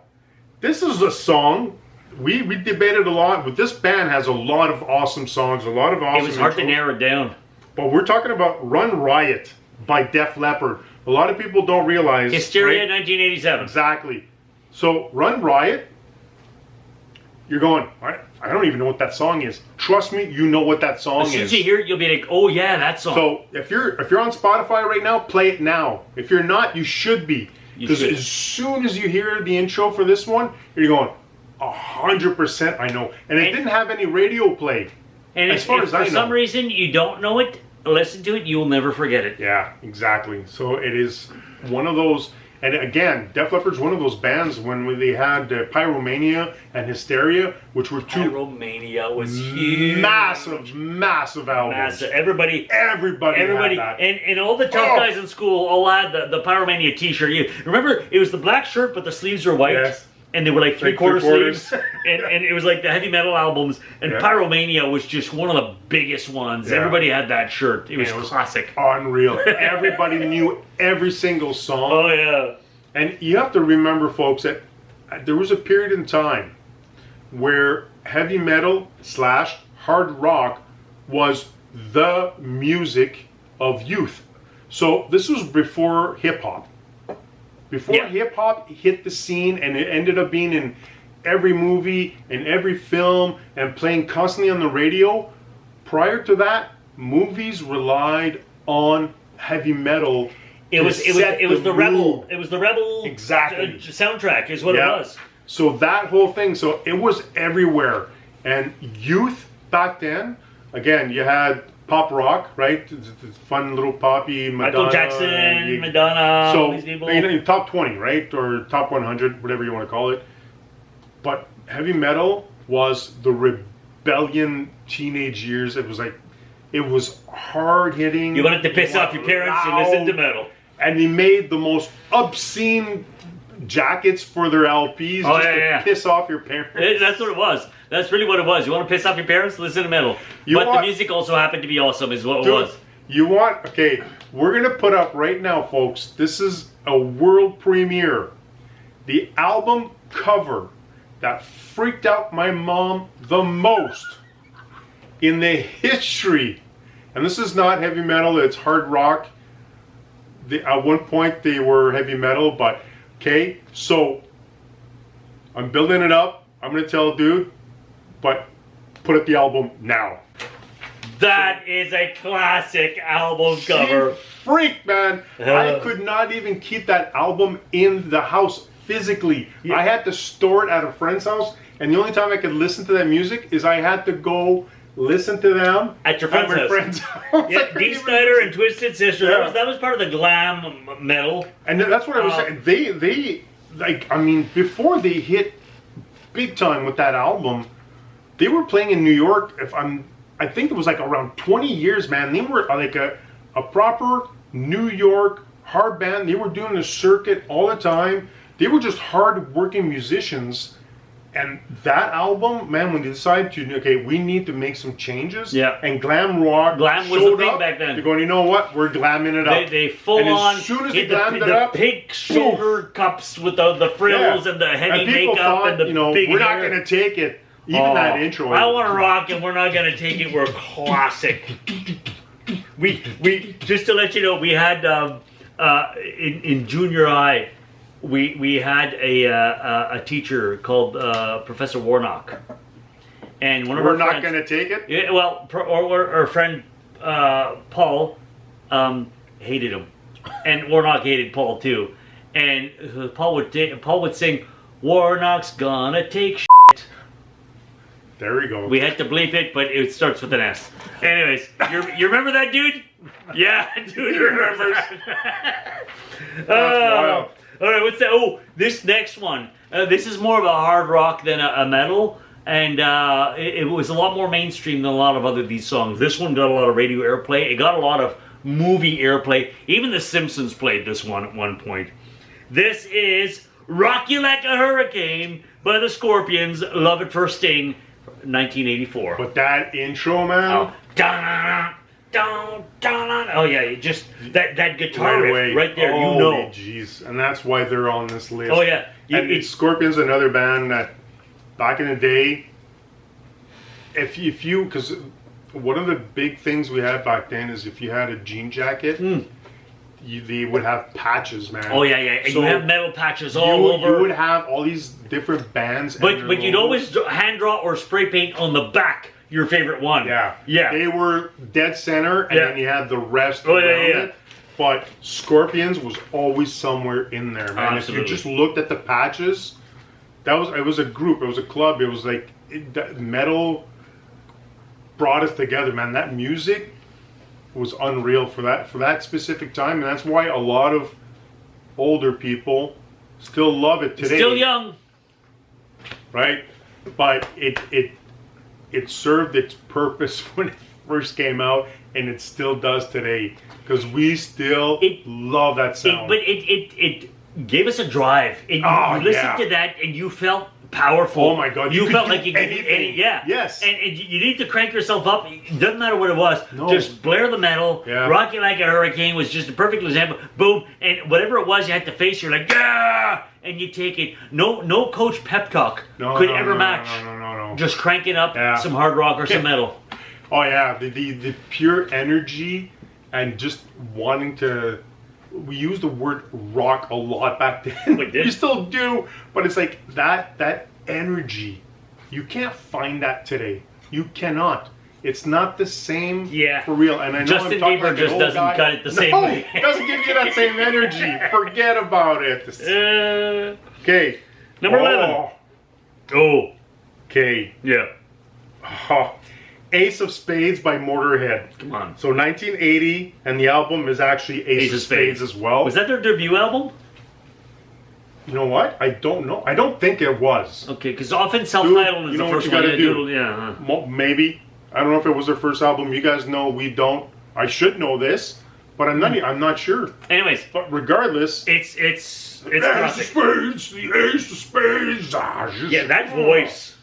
[SPEAKER 2] this is a song we debated a lot, but this band has a lot of awesome songs, a lot of awesome.
[SPEAKER 1] It was hard to
[SPEAKER 2] intros.
[SPEAKER 1] narrow it down.
[SPEAKER 2] But we're talking about "Run Riot" by Def Leppard. A lot of people don't realize.
[SPEAKER 1] Hysteria,
[SPEAKER 2] right?
[SPEAKER 1] 1987.
[SPEAKER 2] Exactly. So "Run Riot," you're going, I don't even know what that song is. Trust me, you know what that song
[SPEAKER 1] As soon
[SPEAKER 2] is.
[SPEAKER 1] as you hear it, you'll be like, oh yeah, that song.
[SPEAKER 2] So if you're on Spotify right now, play it now. If you're not, you should be. Because as soon as you hear the intro for this one, you're going, 100% I know. And it didn't have any radio play.
[SPEAKER 1] And if for some reason you don't know it, listen to it, you will never forget it.
[SPEAKER 2] Yeah, exactly. So it is one of those. And again, Def Leppard's one of those bands when they had Pyromania and Hysteria, which were two
[SPEAKER 1] Pyromania was huge.
[SPEAKER 2] massive albums.
[SPEAKER 1] Massive. Everybody
[SPEAKER 2] had that.
[SPEAKER 1] And all the tough guys in school all had the Pyromania t-shirt. You remember, it was the black shirt, but the sleeves were white.
[SPEAKER 2] Yes.
[SPEAKER 1] And they were like three-quarter sleeves. and it was like the heavy metal albums. And Pyromania was just one of the biggest ones. Yeah. Everybody had that shirt. It was classic.
[SPEAKER 2] Unreal. Everybody knew every single song.
[SPEAKER 1] Oh, yeah.
[SPEAKER 2] And you have to remember, folks, that there was a period in time where heavy metal / hard rock was the music of youth. So this was before hip-hop. Before hip-hop hit the scene, and it ended up being in every movie, in every film, and playing constantly on the radio, prior to that, movies relied on heavy metal.
[SPEAKER 1] It was the rebel. It was the rebel
[SPEAKER 2] Exactly.
[SPEAKER 1] Soundtrack is what it was.
[SPEAKER 2] So that whole thing, so it was everywhere. And youth back then, again, you had pop rock, right? Fun little poppy, Madonna.
[SPEAKER 1] Michael Jackson, Madonna,
[SPEAKER 2] so,
[SPEAKER 1] all these people.
[SPEAKER 2] Top 20, right? Or top 100, whatever you want to call it. But heavy metal was the rebellion teenage years. It was like, it was hard hitting.
[SPEAKER 1] You wanted to piss off your parents, you listened to metal.
[SPEAKER 2] And they made the most obscene jackets for their LPs just to piss off your parents.
[SPEAKER 1] That's what it was. That's really what it was. You want to piss off your parents? Listen to metal. The music also happened to be awesome is what it was.
[SPEAKER 2] Okay, we're going to put up right now, folks. This is a world premiere. The album cover that freaked out my mom the most in the history. And this is not heavy metal, it's hard rock. At one point they were heavy metal, but okay, so I'm building it up. I'm going to tell dude, but put up the album now.
[SPEAKER 1] That is a classic album cover.
[SPEAKER 2] Freak, man. I could not even keep that album in the house physically. Yeah. I had to store it at a friend's house, and the only time I could listen to that music is I had to go listen to them
[SPEAKER 1] at your friend's house. Yeah, Dee Snider and Twisted Sister.
[SPEAKER 2] Yeah.
[SPEAKER 1] That was part of the glam metal.
[SPEAKER 2] And that's what I was saying. They like, I mean, before they hit big time with that album, they were playing in New York. I think it was like around 20 years, man. They were like a proper New York hard band. They were doing the circuit all the time. They were just hard-working musicians. And that album, man, when they decided to, okay, we need to make some changes.
[SPEAKER 1] Yeah.
[SPEAKER 2] And glam rock
[SPEAKER 1] was the thing back then.
[SPEAKER 2] They're going, you know what? We're glamming it up.
[SPEAKER 1] They full on
[SPEAKER 2] as soon as
[SPEAKER 1] hit
[SPEAKER 2] they glammed it up,
[SPEAKER 1] pink shoulder cups with the frills and the heavy makeup
[SPEAKER 2] thought,
[SPEAKER 1] and the big
[SPEAKER 2] we're
[SPEAKER 1] hair.
[SPEAKER 2] not going to take it. Even that intro.
[SPEAKER 1] I want to rock and we're not going to take it. We're classic. we just to let you know, we had in junior high, we had a teacher called Professor Warnock, and one of
[SPEAKER 2] we're
[SPEAKER 1] our
[SPEAKER 2] not
[SPEAKER 1] friends,
[SPEAKER 2] going to take it.
[SPEAKER 1] Yeah, well, our friend Paul hated him, and Warnock hated Paul too, and Paul would sing, "Warnock's gonna take shit."
[SPEAKER 2] There we go.
[SPEAKER 1] We had to bleep it, but it starts with an S. Anyways, you remember that dude? Yeah, dude remembers.
[SPEAKER 2] That's wild.
[SPEAKER 1] All right, what's that? Oh, this next one. This is more of a hard rock than a metal, and it was a lot more mainstream than a lot of these songs. This one got a lot of radio airplay. It got a lot of movie airplay. Even The Simpsons played this one at one point. This is "Rock You Like a Hurricane" by the Scorpions. Love It for Sting. 1984.
[SPEAKER 2] But that intro, man.
[SPEAKER 1] Oh yeah, just that guitar riff right there.
[SPEAKER 2] Holy
[SPEAKER 1] you know.
[SPEAKER 2] Jeez, and that's why they're on this list.
[SPEAKER 1] Oh yeah,
[SPEAKER 2] and Scorpions, another band that back in the day, if you because one of the big things we had back then is if you had a jean jacket. They would have patches, man.
[SPEAKER 1] Oh yeah, and so you have metal patches all over.
[SPEAKER 2] You would have all these different bands.
[SPEAKER 1] But you'd always hand draw or spray paint on the back your favorite one.
[SPEAKER 2] Yeah.
[SPEAKER 1] Yeah.
[SPEAKER 2] They were dead center, and then you had the rest around it. But Scorpions was always somewhere in there, man.
[SPEAKER 1] Absolutely.
[SPEAKER 2] If you just looked at the patches, it was a group, it was a club, it was like metal brought us together, man. That music was unreal for that specific time, and that's why a lot of older people still love it today.
[SPEAKER 1] Still young,
[SPEAKER 2] right? But it served its purpose when it first came out, and it still does today because we still love that sound.
[SPEAKER 1] But it gave us a drive. You listened to that, and you felt powerful.
[SPEAKER 2] Oh my God!
[SPEAKER 1] You felt like you could do anything. Yeah.
[SPEAKER 2] Yes.
[SPEAKER 1] And you need to crank yourself up. It doesn't matter what it was.
[SPEAKER 2] No.
[SPEAKER 1] Just blare the metal.
[SPEAKER 2] Yeah.
[SPEAKER 1] "Rock You Like a Hurricane" was just a perfect example. Boom, and whatever it was, you had to face. You're like, yeah, and you take it. No coach pep talk could ever match.
[SPEAKER 2] No.
[SPEAKER 1] Just cranking up some hard rock or some metal.
[SPEAKER 2] Oh yeah, the pure energy and just wanting to. We used the word rock a lot back then. We still do, but it's like that energy. You can't find that today. You cannot. It's not the same
[SPEAKER 1] Yeah.
[SPEAKER 2] for real. And I know
[SPEAKER 1] Justin
[SPEAKER 2] I'm talking
[SPEAKER 1] Bieber
[SPEAKER 2] like an
[SPEAKER 1] just
[SPEAKER 2] old
[SPEAKER 1] doesn't
[SPEAKER 2] guy.
[SPEAKER 1] cut it the same
[SPEAKER 2] No,
[SPEAKER 1] way.
[SPEAKER 2] it doesn't give you that same energy. Forget about it. Okay.
[SPEAKER 1] Number 11. Oh,
[SPEAKER 2] Okay.
[SPEAKER 1] yeah.
[SPEAKER 2] Oh. Ace of Spades by Motorhead.
[SPEAKER 1] Come on.
[SPEAKER 2] So 1980, and the album is actually Ace of Spades as well.
[SPEAKER 1] Was that their debut album?
[SPEAKER 2] You know what? I don't know. I don't think it was.
[SPEAKER 1] Okay, because often self-titled is
[SPEAKER 2] you
[SPEAKER 1] the
[SPEAKER 2] know what
[SPEAKER 1] first
[SPEAKER 2] you
[SPEAKER 1] one.
[SPEAKER 2] gotta do.
[SPEAKER 1] Yeah.
[SPEAKER 2] Maybe. I don't know if it was their first album. You guys know we don't. I should know this, but I'm not sure.
[SPEAKER 1] Anyways,
[SPEAKER 2] But regardless,
[SPEAKER 1] it's
[SPEAKER 2] Ace of
[SPEAKER 1] classic.
[SPEAKER 2] Spades, the Ace of Spades.
[SPEAKER 1] Yeah, that voice.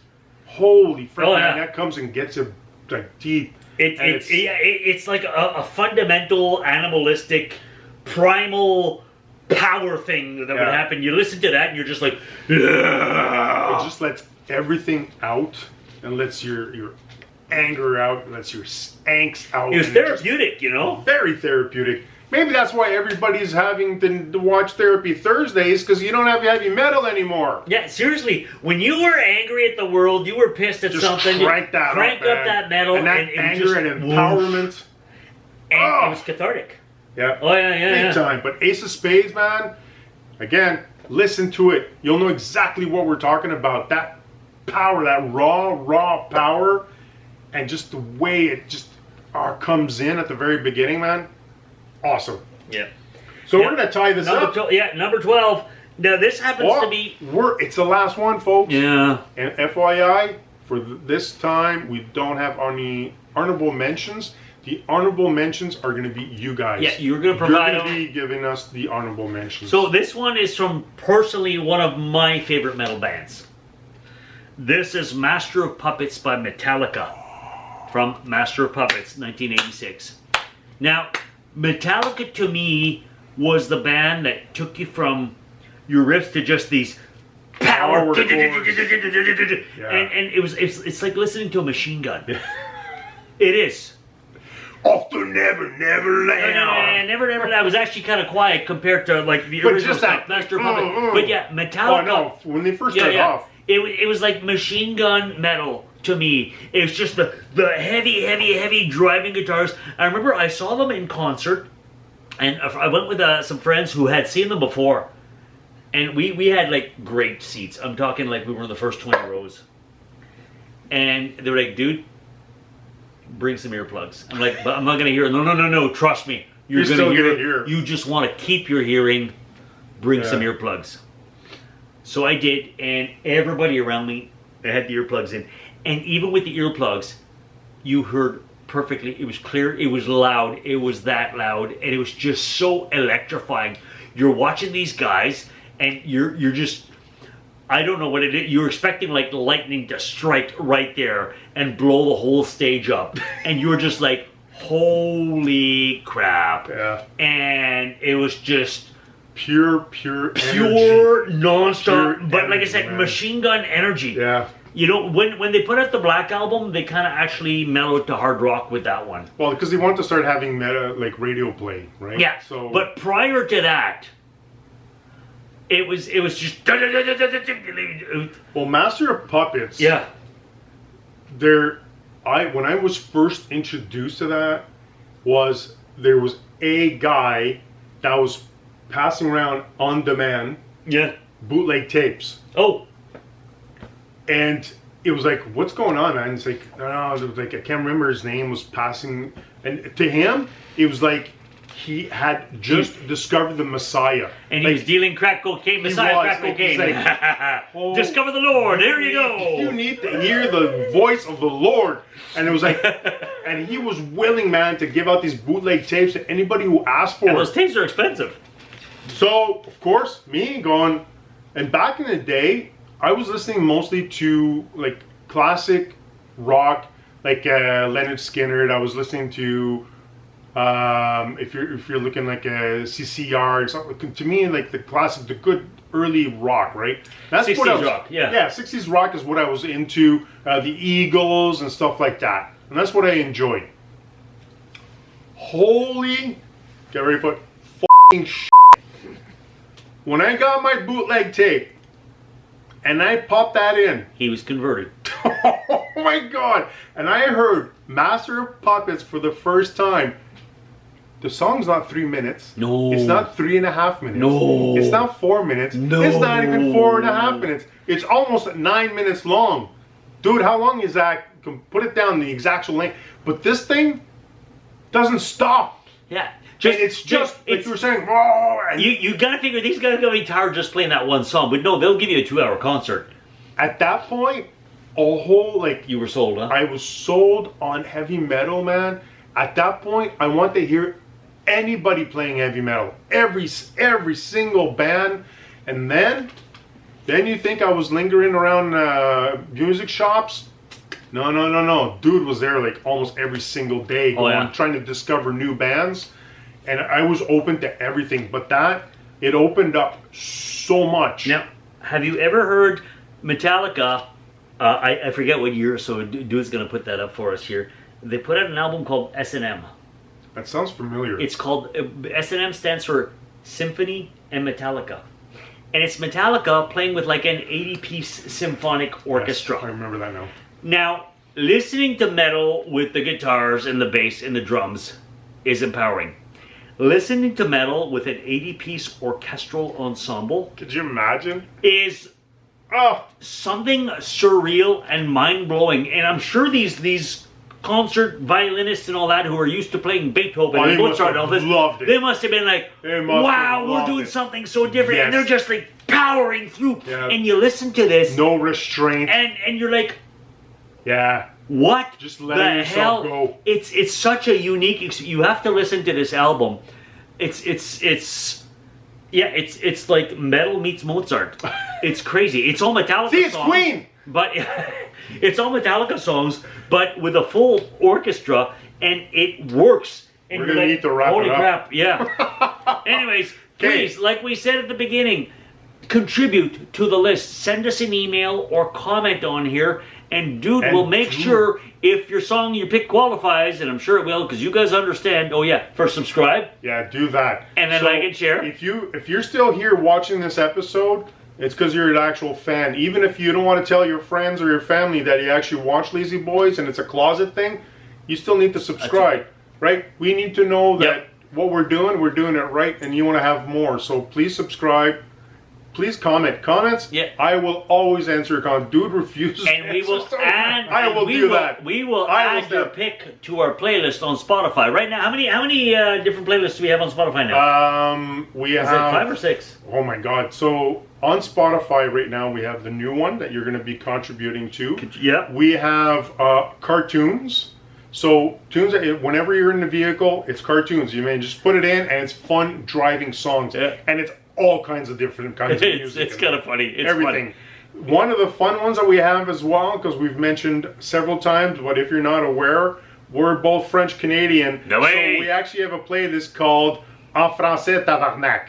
[SPEAKER 2] Holy frick,
[SPEAKER 1] Oh,
[SPEAKER 2] man,
[SPEAKER 1] yeah.
[SPEAKER 2] that comes and gets it like deep.
[SPEAKER 1] It's like a fundamental, animalistic, primal power thing that would
[SPEAKER 2] Yeah.
[SPEAKER 1] happen. You listen to that and you're just like,
[SPEAKER 2] It just lets everything out and lets your anger out, lets your angst out.
[SPEAKER 1] it was
[SPEAKER 2] and it just-
[SPEAKER 1] therapeutic, you know?
[SPEAKER 2] very therapeutic. Maybe that's why everybody's having to watch Therapy Thursdays, because you don't have heavy metal anymore.
[SPEAKER 1] Yeah, seriously, when you were angry at the world, you were pissed at
[SPEAKER 2] Just
[SPEAKER 1] something,
[SPEAKER 2] crank that
[SPEAKER 1] cranked
[SPEAKER 2] up,
[SPEAKER 1] up
[SPEAKER 2] man.
[SPEAKER 1] that metal,
[SPEAKER 2] and that
[SPEAKER 1] it was
[SPEAKER 2] anger
[SPEAKER 1] just,
[SPEAKER 2] and empowerment.
[SPEAKER 1] and
[SPEAKER 2] Oh.
[SPEAKER 1] it was cathartic.
[SPEAKER 2] Yeah.
[SPEAKER 1] Oh, yeah.
[SPEAKER 2] Big time. But Ace of Spades, man, again, listen to it. You'll know exactly what we're talking about. That power, that raw power, and just the way it just comes in at the very beginning, man. Awesome.
[SPEAKER 1] Yeah.
[SPEAKER 2] So
[SPEAKER 1] Yeah.
[SPEAKER 2] we're going to tie this up.
[SPEAKER 1] Number 12. Now, this happens to be...
[SPEAKER 2] It's the last one, folks.
[SPEAKER 1] Yeah.
[SPEAKER 2] And FYI, for this time, we don't have any honorable mentions. The honorable mentions are going to be you guys.
[SPEAKER 1] Yeah, you're going to provide
[SPEAKER 2] You're going
[SPEAKER 1] them.
[SPEAKER 2] to be giving us the honorable mentions.
[SPEAKER 1] So this one is from personally one of my favorite metal bands. This is Master of Puppets by Metallica from Master of Puppets, 1986. Now, Metallica to me was the band that took you from your riffs to just these power
[SPEAKER 2] Power chords.
[SPEAKER 1] and it's like listening to a machine gun. It is.
[SPEAKER 2] Off the Never Land.
[SPEAKER 1] Never. I was actually kind of quiet compared to like the
[SPEAKER 2] But
[SPEAKER 1] original
[SPEAKER 2] just that,
[SPEAKER 1] stuff, Master of Puppets. But yeah,
[SPEAKER 2] Oh
[SPEAKER 1] Metallica.
[SPEAKER 2] no! When they first started off,
[SPEAKER 1] It was like machine gun metal to me. It was just the heavy driving guitars. I remember I saw them in concert, and I went with some friends who had seen them before, and we had like great seats. I'm talking like we were in the first 20 rows, and they were like, "Dude, bring some earplugs." I'm like, "But I'm not gonna hear it." No. Trust me, you're
[SPEAKER 2] still
[SPEAKER 1] gonna
[SPEAKER 2] gonna
[SPEAKER 1] hear
[SPEAKER 2] hear.
[SPEAKER 1] it. You just want to keep your hearing. Bring some earplugs. So I did, and everybody around me had the earplugs in. And even with the earplugs, you heard perfectly. It was clear, it was loud, it was that loud, and it was just so electrifying. You're watching these guys, and you're just, I don't know what it is. You're expecting like lightning to strike right there and blow the whole stage up. And you're just like, holy crap.
[SPEAKER 2] Yeah.
[SPEAKER 1] And it was just
[SPEAKER 2] pure energy.
[SPEAKER 1] non-stop,
[SPEAKER 2] Pure
[SPEAKER 1] but like I
[SPEAKER 2] energy,
[SPEAKER 1] said,
[SPEAKER 2] man.
[SPEAKER 1] machine gun energy.
[SPEAKER 2] Yeah.
[SPEAKER 1] You know, when they put out the Black Album, they kind of actually mellowed to hard rock with that one.
[SPEAKER 2] Well, because they want to start having like radio play, right?
[SPEAKER 1] Yeah.
[SPEAKER 2] So,
[SPEAKER 1] But prior to that, it was just
[SPEAKER 2] well, Master of Puppets.
[SPEAKER 1] yeah.
[SPEAKER 2] When I was first introduced to that, there was a guy that was passing around on demand
[SPEAKER 1] Yeah.
[SPEAKER 2] bootleg tapes.
[SPEAKER 1] Oh.
[SPEAKER 2] And it was like, what's going on, man? It's like, no, it was like, I can't remember his name was passing. And to him, it was like he had just discovered the Messiah.
[SPEAKER 1] And he
[SPEAKER 2] Like,
[SPEAKER 1] was dealing crack cocaine, Messiah
[SPEAKER 2] was,
[SPEAKER 1] crack
[SPEAKER 2] like, he's
[SPEAKER 1] cocaine.
[SPEAKER 2] like,
[SPEAKER 1] Discover the Lord. There you go.
[SPEAKER 2] You need to hear the voice of the Lord. And it was like, and he was willing, man, to give out these bootleg tapes to anybody who asked for
[SPEAKER 1] And
[SPEAKER 2] it.
[SPEAKER 1] those tapes are expensive.
[SPEAKER 2] So, of course, me going, and back in the day, I was listening mostly to like classic rock, like Leonard Skinner. I was listening to, if you're looking like a CCR or something. To me, like the classic, the good early rock, right? That's
[SPEAKER 1] 60s
[SPEAKER 2] what I was,
[SPEAKER 1] rock, yeah.
[SPEAKER 2] Yeah, 60s rock is what I was into. The Eagles and stuff like that, and that's what I enjoyed. Holy, get ready for it, f***ing shit. When I got my bootleg tape, and I popped that in.
[SPEAKER 1] He was converted.
[SPEAKER 2] Oh my God. And I heard Master of Puppets for the first time. The song's not 3 minutes.
[SPEAKER 1] No.
[SPEAKER 2] It's not 3.5 minutes.
[SPEAKER 1] No.
[SPEAKER 2] It's not 4 minutes.
[SPEAKER 1] No.
[SPEAKER 2] It's not even 4.5 minutes. It's almost 9 minutes long. Dude, how long is that? Put it down the exact length. But this thing doesn't stop.
[SPEAKER 1] Yeah.
[SPEAKER 2] And it's just, like you were saying, oh, and
[SPEAKER 1] You gotta figure these guys are gonna be tired just playing that one song. But no, they'll give you a 2-hour concert.
[SPEAKER 2] at that point, a whole, like,
[SPEAKER 1] You were sold, huh?
[SPEAKER 2] I was sold on heavy metal, man. At that point, I want to hear anybody playing heavy metal, every single band. And then you think I was lingering around music shops? No. Dude was there like almost every single day, trying to discover new bands, and I was open to everything. But it opened up so much.
[SPEAKER 1] Now, have you ever heard Metallica? I forget what year, so Dude's gonna put that up for us here. They put out an album called S&M.
[SPEAKER 2] That sounds familiar.
[SPEAKER 1] It's called S&M stands for Symphony and Metallica, and it's Metallica playing with like an 80-piece symphonic orchestra.
[SPEAKER 2] Yes, I remember that now.
[SPEAKER 1] Now, listening to metal with the guitars and the bass and the drums is empowering. Listening to metal with an 80-piece orchestral ensemble
[SPEAKER 2] Could you imagine?
[SPEAKER 1] is something surreal and mind-blowing. And I'm sure these concert violinists and all that who are used to playing Beethoven and Mozart and all this,
[SPEAKER 2] loved it.
[SPEAKER 1] they must have been like, wow, we're doing something so different.
[SPEAKER 2] Yes.
[SPEAKER 1] And they're just like powering through.
[SPEAKER 2] Yeah.
[SPEAKER 1] And you listen to this
[SPEAKER 2] No restraint.
[SPEAKER 1] and you're like,
[SPEAKER 2] Yeah.
[SPEAKER 1] what
[SPEAKER 2] Just letting
[SPEAKER 1] the hell?
[SPEAKER 2] yourself go.
[SPEAKER 1] It's such a unique. You have to listen to this album. It's like metal meets Mozart. It's crazy. It's all Metallica
[SPEAKER 2] See, it's
[SPEAKER 1] songs,
[SPEAKER 2] Queen.
[SPEAKER 1] but it's all Metallica songs, but with a full orchestra, and it works. And
[SPEAKER 2] We're
[SPEAKER 1] you're
[SPEAKER 2] gonna
[SPEAKER 1] like,
[SPEAKER 2] need to wrap
[SPEAKER 1] holy
[SPEAKER 2] it up.
[SPEAKER 1] crap! Yeah. Anyways, please, like we said at the beginning, contribute to the list. Send us an email or comment on here. And Dude will make sure if your song you pick qualifies, and I'm sure it will, because you guys understand. Oh yeah, first subscribe.
[SPEAKER 2] Yeah, do that.
[SPEAKER 1] And then like and share.
[SPEAKER 2] If you're still here watching this episode, it's because you're an actual fan. Even if you don't want to tell your friends or your family that you actually watch Lazyboys and it's a closet thing, you still need to subscribe, right? We need to know that what we're doing it right, and you want to have more. So please subscribe. Please comment. Comments?
[SPEAKER 1] Yeah.
[SPEAKER 2] I will always answer a comment. Dude refuses to
[SPEAKER 1] And we
[SPEAKER 2] answer
[SPEAKER 1] will
[SPEAKER 2] so
[SPEAKER 1] add.
[SPEAKER 2] I will do that.
[SPEAKER 1] We will
[SPEAKER 2] I will
[SPEAKER 1] add your
[SPEAKER 2] do-
[SPEAKER 1] pick to our playlist on Spotify right now. How many different playlists do we have on Spotify now?
[SPEAKER 2] We
[SPEAKER 1] Is it
[SPEAKER 2] have
[SPEAKER 1] 5 or 6?
[SPEAKER 2] Oh my God. So on Spotify right now, we have the new one that you're going to be contributing to.
[SPEAKER 1] Yeah.
[SPEAKER 2] We have cartoons. So tunes, whenever you're in the vehicle, it's cartoons. You may just put it in, and it's fun driving songs.
[SPEAKER 1] Yeah.
[SPEAKER 2] And it's all kinds of different kinds of music.
[SPEAKER 1] It's kind of funny. It's
[SPEAKER 2] Everything.
[SPEAKER 1] funny.
[SPEAKER 2] One of the fun ones that we have as well, because we've mentioned several times, but if you're not aware, we're both French Canadian.
[SPEAKER 1] No way.
[SPEAKER 2] So we actually have a playlist called En Français Tabarnak.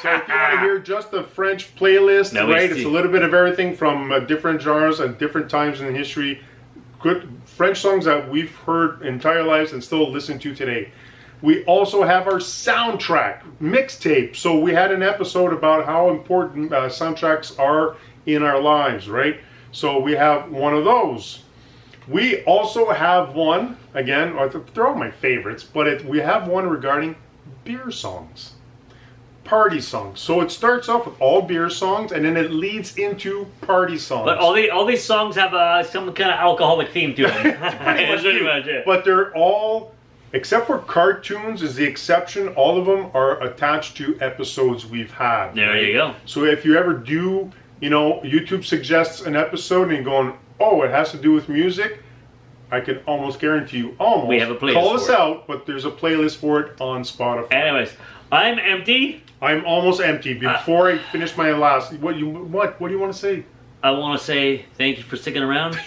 [SPEAKER 2] So if you want to hear just the French playlist,
[SPEAKER 1] No,
[SPEAKER 2] right?
[SPEAKER 1] we
[SPEAKER 2] It's
[SPEAKER 1] see.
[SPEAKER 2] a little bit of everything from different genres and different times in history. Good French songs that we've heard entire lives and still listen to today. We also have our soundtrack mixtape. So we had an episode about how important soundtracks are in our lives, right? So we have one of those. We also have one, again, they're all my favorites, but we have one regarding beer songs, party songs. So it starts off with all beer songs, and then it leads into party songs.
[SPEAKER 1] But all these songs have some kind of alcoholic theme to them. Pretty much it.
[SPEAKER 2] But they're all, except for cartoons is the exception, all of them are attached to episodes we've had.
[SPEAKER 1] There you go.
[SPEAKER 2] So if you ever do, YouTube suggests an episode and you're going, oh, it has to do with music, I can almost guarantee you,
[SPEAKER 1] We have a playlist
[SPEAKER 2] call us
[SPEAKER 1] for it.
[SPEAKER 2] out, but there's a playlist for it on Spotify.
[SPEAKER 1] Anyways, I'm empty.
[SPEAKER 2] I'm almost empty. Before I finish my last, what do you want to say?
[SPEAKER 1] I want to say thank you for sticking around,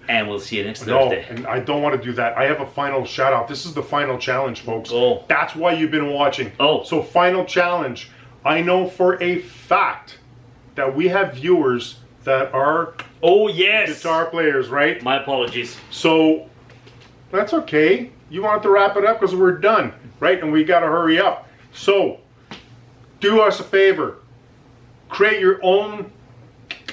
[SPEAKER 1] and we'll see you next
[SPEAKER 2] No,
[SPEAKER 1] Thursday.
[SPEAKER 2] and I don't want to do that. I have a final shout out. This is the final challenge, folks.
[SPEAKER 1] Oh.
[SPEAKER 2] That's why you've been watching.
[SPEAKER 1] Oh.
[SPEAKER 2] So final challenge. I know for a fact that we have viewers that are
[SPEAKER 1] Oh yes.
[SPEAKER 2] guitar players, right?
[SPEAKER 1] My apologies.
[SPEAKER 2] So that's okay. You want to wrap it up because we're done, right? And we got to hurry up. So do us a favor. Create your own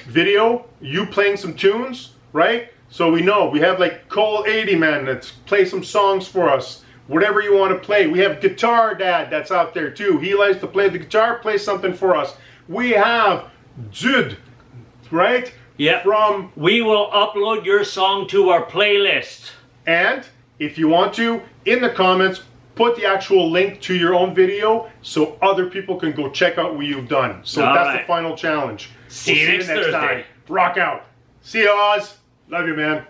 [SPEAKER 2] video, you playing some tunes, right? So we know. We have like Cole 80 Man that's play some songs for us. Whatever you want to play. We have Guitar Dad that's out there too. He likes to play the guitar. Play something for us. We have Jude, right?
[SPEAKER 1] Yeah.
[SPEAKER 2] From
[SPEAKER 1] We will upload your song to our playlist.
[SPEAKER 2] And if you want to, in the comments, put the actual link to your own video so other people can go check out what you've done. So
[SPEAKER 1] All
[SPEAKER 2] that's
[SPEAKER 1] right.
[SPEAKER 2] the final challenge.
[SPEAKER 1] See you next Thursday.
[SPEAKER 2] time. Rock out. See you, Oz. Love you, man.